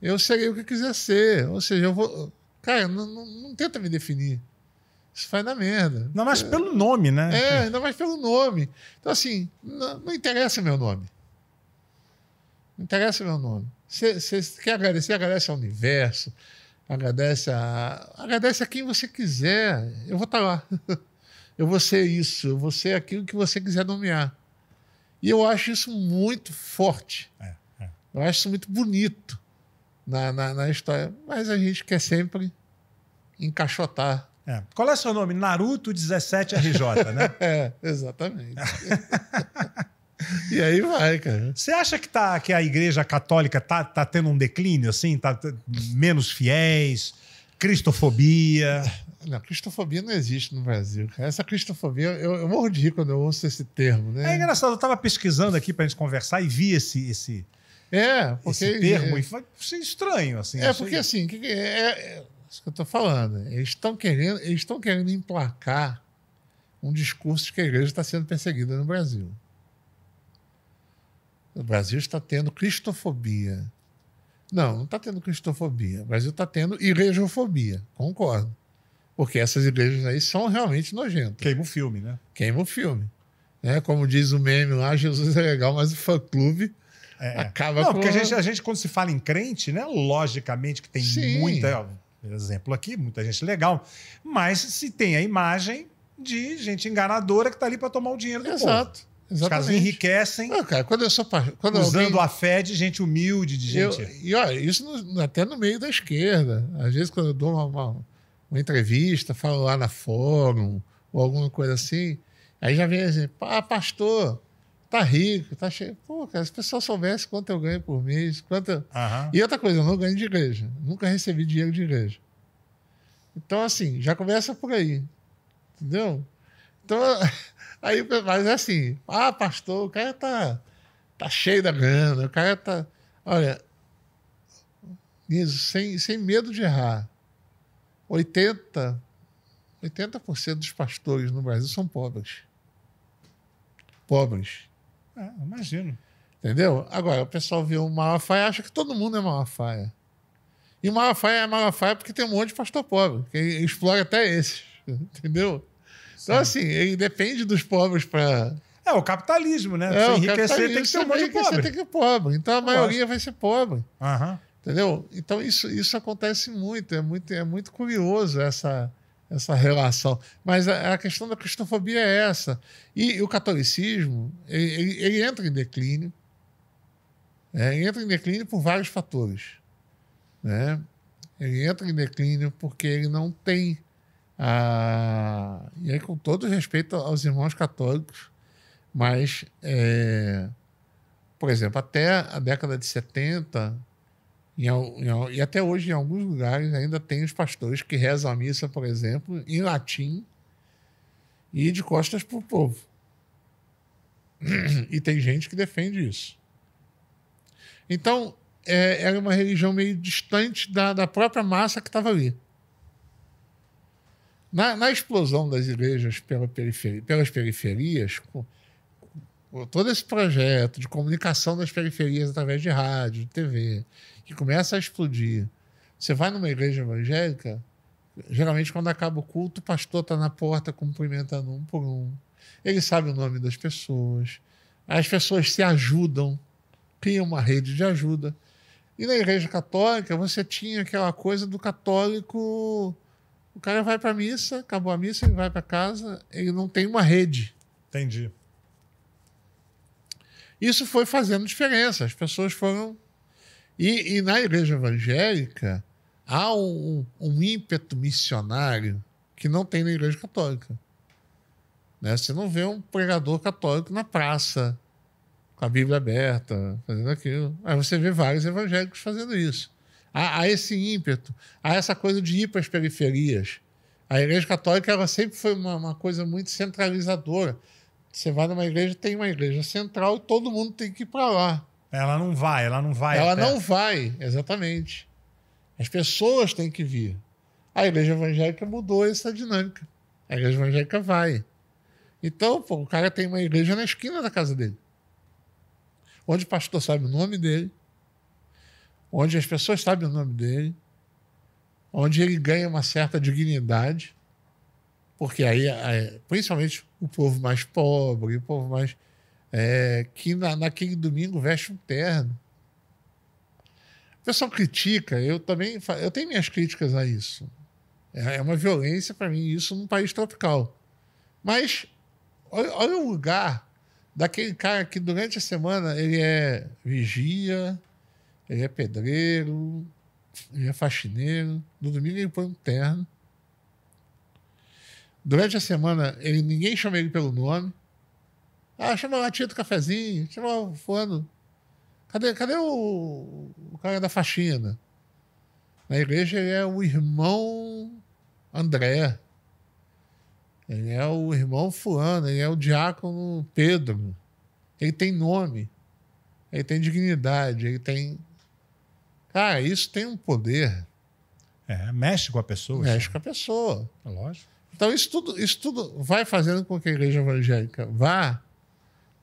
Eu serei o que eu quiser ser. Ou seja, eu vou... Cara, não tenta me definir. Isso vai dar merda. Não, mas pelo nome, né? Ainda mais pelo nome. Então, assim, não interessa meu nome. Não interessa o meu nome. Você quer agradecer, agradece ao universo, agradece a quem você quiser. Eu vou estar lá. Eu vou ser isso, eu vou ser aquilo que você quiser nomear. E eu acho isso muito forte. Eu acho isso muito bonito na história. Mas a gente quer sempre encaixotar. Qual é seu nome? Naruto 17RJ, né? Exatamente. E aí vai, cara. Você acha que a Igreja Católica tá tendo um declínio, assim? Tá menos fiéis? Cristofobia? Não, cristofobia não existe no Brasil. Essa cristofobia, eu morro de rir quando eu ouço esse termo, né? É engraçado, eu estava pesquisando aqui pra gente conversar e vi esse termo e foi estranho, assim. Porque assim, é isso que eu tô falando. Eles estão querendo emplacar um discurso de que a igreja está sendo perseguida no Brasil. O Brasil está tendo cristofobia. Não está tendo cristofobia. O Brasil está tendo igrejofobia. Concordo. Porque essas igrejas aí são realmente nojentas. Queima o filme, né? Queima o filme. Como diz o meme lá, Jesus é legal, mas o fã-clube acaba Não, com... porque a gente, quando se fala em crente, né? Logicamente que tem muita... Exemplo aqui, muita gente legal. Mas se tem a imagem de gente enganadora que está ali para tomar o dinheiro do povo. Exatamente. Os caras enriquecem cara, quando eu sou usando a fé de gente humilde, de gente... E olha, isso até no meio da esquerda. Às vezes, quando eu dou uma entrevista, falo lá na fórum, ou alguma coisa assim, aí já vem assim, pastor, tá rico, tá cheio. Pô, cara, se o pessoal soubesse quanto eu ganho por mês, E outra coisa, eu não ganho de igreja. Nunca recebi dinheiro de igreja. Então, assim, já começa por aí. Entendeu? Então, aí, mas assim, pastor, o cara tá cheio da grana, o cara tá... Olha, Niso, sem medo de errar, 80% dos pastores no Brasil são pobres. Pobres. Imagino. Entendeu? Agora, o pessoal vê o Malafaia e acha que todo mundo é Malafaia. E o Malafaia é Malafaia porque tem um monte de pastor pobre, que explora até esses. Entendeu? Então, assim, ele depende dos pobres para... o capitalismo, né? Pra você enriquecer tem que ser um monte de pobre. Tem que ser pobre. Então, a maioria vai ser pobre. Entendeu? Então, isso acontece muito. É muito curioso essa relação. Mas a questão da cristofobia é essa. E o catolicismo, ele entra em declínio. Ele entra em declínio por vários fatores. Né? Ele entra em declínio porque ele não tem... E aí, com todo respeito aos irmãos católicos, mas, por exemplo, até a década de 70... E até hoje, em alguns lugares, ainda tem os pastores que rezam a missa, por exemplo, em latim e de costas para o povo. E tem gente que defende isso. Então, era uma religião meio distante da própria massa que estava ali. Na explosão das igrejas pelas periferias, todo esse projeto de comunicação das periferias através de rádio, de TV, que começa a explodir. Você vai numa igreja evangélica, geralmente quando acaba o culto, o pastor está na porta cumprimentando um por um. Ele sabe o nome das pessoas. As pessoas se ajudam, criam uma rede de ajuda. E na igreja católica, você tinha aquela coisa do católico... O cara vai para a missa, acabou a missa, ele vai para casa, ele não tem uma rede. Entendi. Isso foi fazendo diferença. As pessoas foram... E na igreja evangélica há um ímpeto missionário que não tem na igreja católica. Né? Você não vê um pregador católico na praça, com a Bíblia aberta, fazendo aquilo. Aí você vê vários evangélicos fazendo isso. Há esse ímpeto, há essa coisa de ir para as periferias. A igreja católica ela sempre foi uma coisa muito centralizadora. Você vai numa igreja, tem uma igreja central e todo mundo tem que ir para lá. Ela não vai. Ela não vai, exatamente. As pessoas têm que vir. A igreja evangélica mudou essa dinâmica. A igreja evangélica vai. Então, o cara tem uma igreja na esquina da casa dele. Onde o pastor sabe o nome dele. Onde as pessoas sabem o nome dele. Onde ele ganha uma certa dignidade. Porque aí, principalmente o povo mais pobre, o povo mais... que naquele domingo veste um terno. pessoal critica, eu também eu tenho minhas críticas a isso. É uma violência para mim isso num país tropical. Mas olha o lugar daquele cara que durante a semana ele é vigia, ele é pedreiro, ele é faxineiro. No domingo ele põe um terno. Durante a semana ninguém chama ele pelo nome. Ah, chama lá a tia do cafezinho, chama lá o fulano. Cadê o cara da faxina? Na igreja ele é o irmão André. Ele é o irmão fulano, ele é o diácono Pedro. Ele tem nome, ele tem dignidade, ele tem... Cara, isso tem um poder. Mexe com a pessoa. Mexe com a pessoa. É lógico. Então isso tudo vai fazendo com que a igreja evangélica vá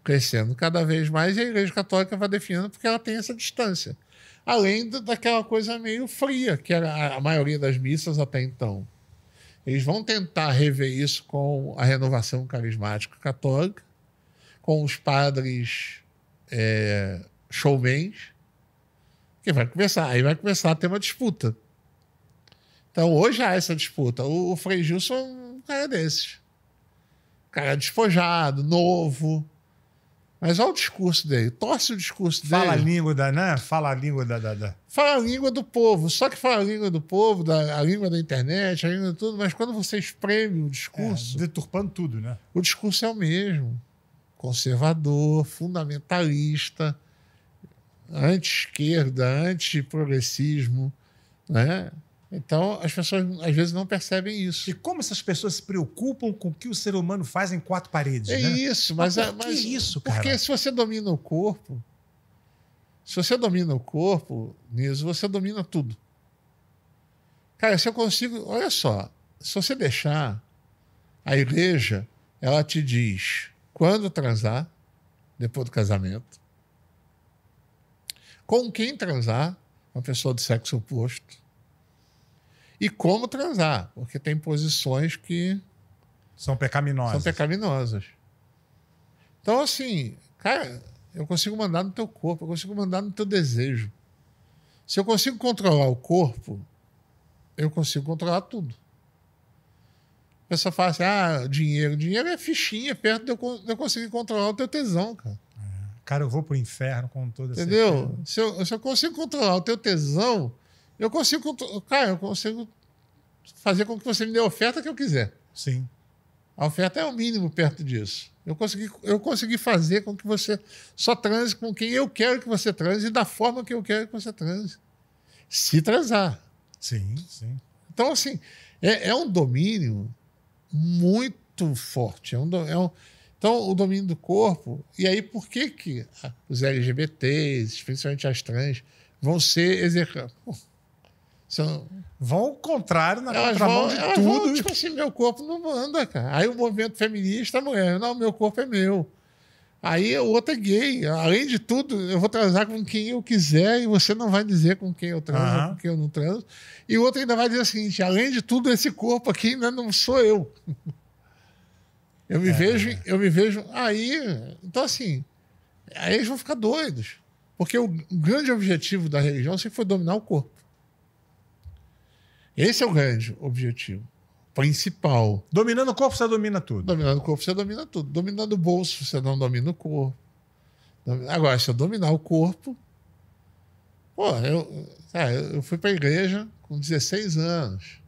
crescendo cada vez mais e a igreja católica vai definindo porque ela tem essa distância. Além daquela coisa meio fria, que era a maioria das missas até então. Eles vão tentar rever isso com a renovação carismática católica, com os padres showmans, que aí vai começar a ter uma disputa. Então, hoje há essa disputa. O Frei Gilson é um cara desses. Um cara despojado, novo. Mas olha o discurso dele. Torce o discurso dele. Fala a língua da... Fala a língua da... Fala a língua do povo. Só que fala a língua do povo, a língua da internet, a língua de tudo. Mas quando você espreme o discurso... deturpando tudo, né? O discurso é o mesmo. Conservador, fundamentalista, anti-esquerda, anti-progressismo, né? Então, as pessoas, às vezes, não percebem isso. E como essas pessoas se preocupam com o que o ser humano faz em quatro paredes, né? Isso, mas por que isso, cara? Porque se você domina o corpo, Niso, você domina tudo. Cara, se eu consigo... Olha só, se você deixar, a igreja, ela te diz quando transar, depois do casamento, com quem transar, uma pessoa do sexo oposto, e como transar, porque tem posições que são pecaminosas. Então, assim, cara, eu consigo mandar no teu corpo, eu consigo mandar no teu desejo. Se eu consigo controlar o corpo, eu consigo controlar tudo. A pessoa fala assim, dinheiro. Dinheiro é fichinha perto de eu conseguir controlar o teu tesão, cara. Cara, eu vou pro inferno com toda certeza. Entendeu? Se eu consigo controlar o teu tesão, eu consigo fazer com que você me dê a oferta que eu quiser. Sim. A oferta é o mínimo perto disso. Eu consegui fazer com que você só transe com quem eu quero que você transe e da forma que eu quero que você transe. Se transar. Sim, sim. Então, assim, é um domínio muito forte. Então, o domínio do corpo... E aí, por que os LGBTs, especialmente as trans, vão ser execrados? Vão ao contrário, na elas contramão de tudo. Vão, tipo assim, meu corpo não manda, cara. Aí o movimento feminista, a mulher, não, meu corpo é meu. Aí o outro é gay. Além de tudo, eu vou transar com quem eu quiser e você não vai dizer com quem eu transo ou com quem eu não transo. E o outro ainda vai dizer o seguinte, além de tudo, esse corpo aqui ainda não sou eu. Eu me vejo aí. Então, assim, aí eles vão ficar doidos. Porque o grande objetivo da religião sempre foi dominar o corpo. Esse é o grande objetivo principal. Dominando o corpo, você domina tudo. Dominando o corpo, você domina tudo. Dominando o bolso, você não domina o corpo. Agora, se eu dominar o corpo... Pô, eu fui pra igreja com 16 anos.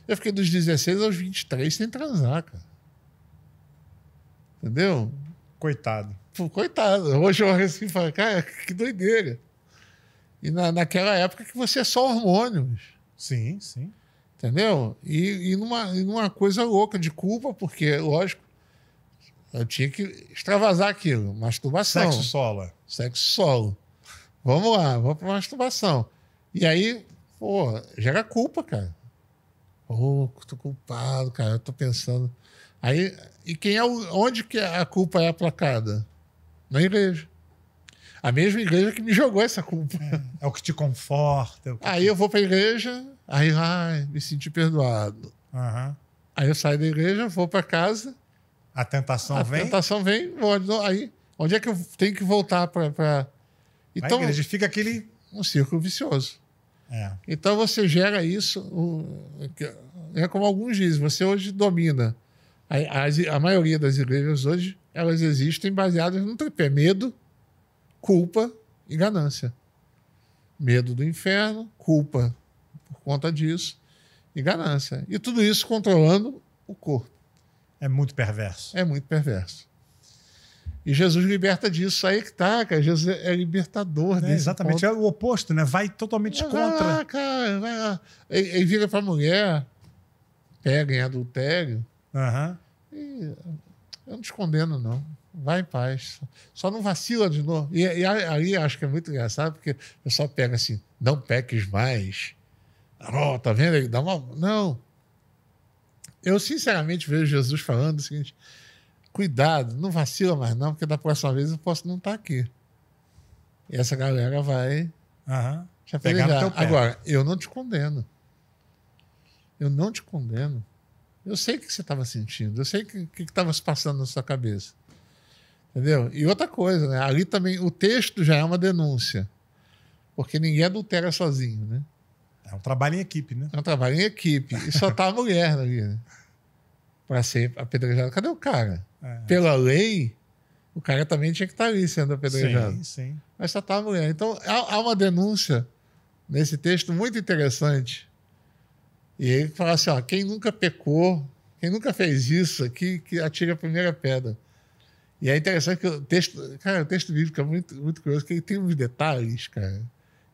Eu fiquei dos 16 aos 23 sem transar, cara. Entendeu? Coitado. Pô, coitado. Hoje eu olho assim e falo, cara, que doideira. E naquela época que você é só hormônios. Sim, sim. Entendeu? E numa coisa louca de culpa, porque, lógico, eu tinha que extravasar aquilo. Masturbação. Sexo solo. Vamos lá, vamos pra masturbação. E aí, pô, gera culpa, cara. Pô, tô culpado, cara. Eu tô pensando. Aí, e onde que a culpa é aplacada? Na igreja. A mesma igreja que me jogou essa culpa. É o que te conforta. Aí eu vou pra igreja, aí me senti perdoado. Uhum. Aí eu saio da igreja, vou pra casa. A tentação vem? A tentação vem. Aí, onde é que eu tenho que voltar pra... Então, a igreja fica aquele um círculo vicioso. É. Então você gera isso, é como alguns dizem, você hoje domina. A maioria das igrejas hoje, elas existem baseadas no tripé: medo, culpa e ganância. Medo do inferno, culpa por conta disso e ganância. E tudo isso controlando o corpo. É muito perverso. É muito perverso. E Jesus liberta disso. Aí que tá, cara. Jesus é libertador desse Exatamente. ponto. É o oposto, né? Vai totalmente Vai contra. lá, cara, vai lá. Ele vira pra mulher, pega em adultério. Aham. E eu não te condeno, não. Vai em paz. Só não vacila de novo. E ali acho que é muito engraçado, porque o pessoal pega assim, não peques mais. Oh, tá vendo? Ele dá uma... Não. Eu, sinceramente, vejo Jesus falando o seguinte: cuidado, não vacila mais não, porque da próxima vez eu posso não estar aqui. E essa galera vai Aham. te Pegar no apedrejar. teu pé. Agora, eu não te condeno. Eu não te condeno. Eu sei o que você estava sentindo. Eu sei o que estava se passando na sua cabeça. Entendeu? E outra coisa, né? Ali também o texto já é uma denúncia. Porque ninguém adultera sozinho, né? É um trabalho em equipe, né? É um trabalho em equipe. E só tá a mulher ali, né? Para ser apedrejada. Cadê o cara? É. Pela lei, o cara também tinha que estar ali sendo apedrejado. Sim, sim. Mas só tá a mulher. Então, há uma denúncia nesse texto muito interessante. E ele fala assim, ó, quem nunca pecou, quem nunca fez isso aqui, que atire a primeira pedra. E é interessante que o texto bíblico é muito, muito curioso, porque ele tem uns detalhes, cara.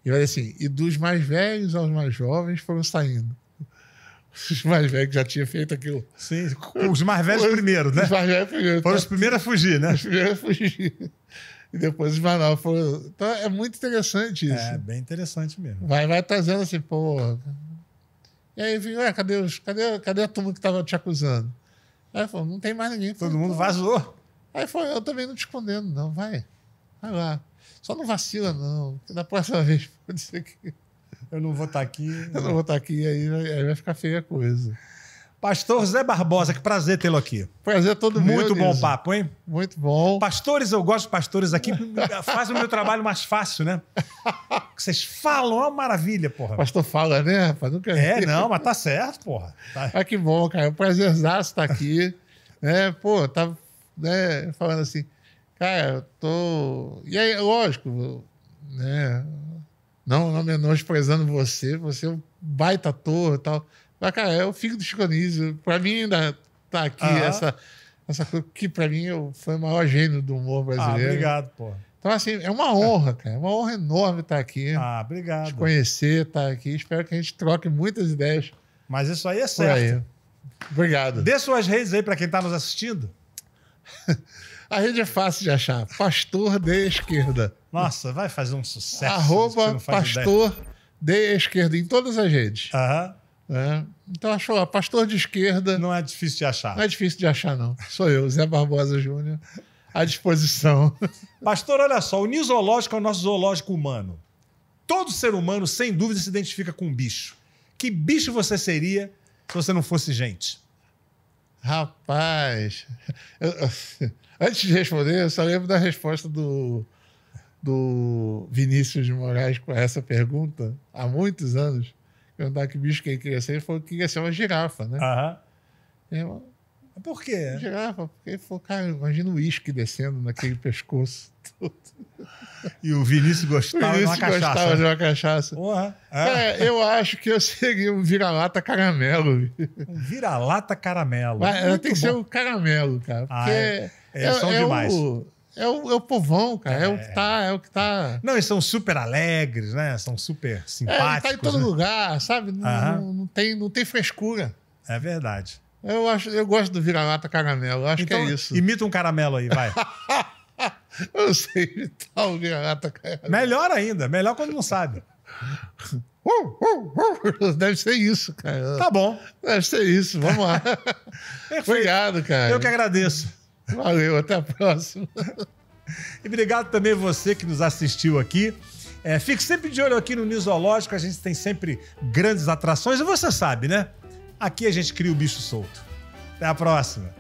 E vai assim, e dos mais velhos aos mais jovens foram saindo. Os mais velhos que já tinham feito aquilo. Sim, os mais velhos primeiro, né? Os mais velhos primeiro. Foram os primeiros a fugir, né? Os primeiros a fugir. E depois os mais novos foram... Então é muito interessante isso. É, bem interessante mesmo. Vai trazendo assim, pô... E aí, ué, cadê a turma que estava te acusando? Aí falou, não tem mais ninguém. Todo mundo vazou. Aí foi, eu também não te condeno, não, vai lá. Só não vacila, não, porque da próxima vez pode ser que Eu não vou estar aqui. eu não vou estar aqui, aí vai ficar feia a coisa. Pastor Zé Barbosa, que prazer tê-lo aqui. Prazer todo mundo. Muito bom papo, hein? Muito bom. Pastores, eu gosto de pastores aqui, faz o meu trabalho mais fácil, né? Vocês falam, é uma maravilha, porra. O pastor fala, né, rapaz? Nunca Não, mas tá certo, porra. Tá. Ah, que bom, cara. É um prazerzaço estar aqui. Né? Pô, tá falando assim, cara, eu tô... E aí, lógico, né? Não menosprezando você é um baita ator e tal. Mas, cara, é o filho do Chico Anísio. Pra mim ainda tá aqui essa coisa que pra mim foi o maior gênio do humor brasileiro. Obrigado, porra. Então, assim, é uma honra, cara. É uma honra enorme estar aqui. Obrigado. Te conhecer, estar aqui. Espero que a gente troque muitas ideias. Mas isso aí é Por certo. aí. Obrigado. Dê suas redes aí pra quem tá nos assistindo. A rede é fácil de achar. Pastor de Esquerda. Nossa, vai fazer um sucesso. @ Pastor de Esquerda em todas as redes. Aham. Então achou lá, Pastor de Esquerda. Não é difícil de achar. Não é difícil de achar, não. Sou eu, Zé Barbosa Júnior, à disposição. Pastor, olha só, o Nisológico é o nosso zoológico humano. Todo ser humano, sem dúvida, se identifica com um bicho. Que bicho você seria se você não fosse gente? Rapaz, antes de responder, eu só lembro da resposta do Vinícius de Moraes com essa pergunta, há muitos anos. Perguntar que bicho que ele queria ser, ele falou que queria ser uma girafa, né? Aham. Por quê? Girafa, porque ele falou, cara, imagina o uísque descendo naquele pescoço. E o Vinícius gostava de uma cachaça. Gostava de uma cachaça. Porra. Eu acho que eu seria um vira-lata caramelo. Um vira-lata caramelo. Mas tem que ser o caramelo, cara. Porque são demais. É o povão, cara. É o que tá. Não, eles são super alegres, né? São super simpáticos. Tá em todo lugar, sabe? Não tem frescura. É verdade. Eu gosto do vira-lata caramelo. Eu acho que é isso. Imita um caramelo aí, vai. Eu não sei imitar o vira-lata caramelo. Melhor ainda. Melhor quando não sabe. Deve ser isso, cara. Tá bom. Deve ser isso. Vamos lá. Obrigado, cara. Eu que agradeço. Valeu, até a próxima. E obrigado também você que nos assistiu aqui. Fique sempre de olho aqui no Nisológico, a gente tem sempre grandes atrações. E você sabe, né? Aqui a gente cria o bicho solto. Até a próxima.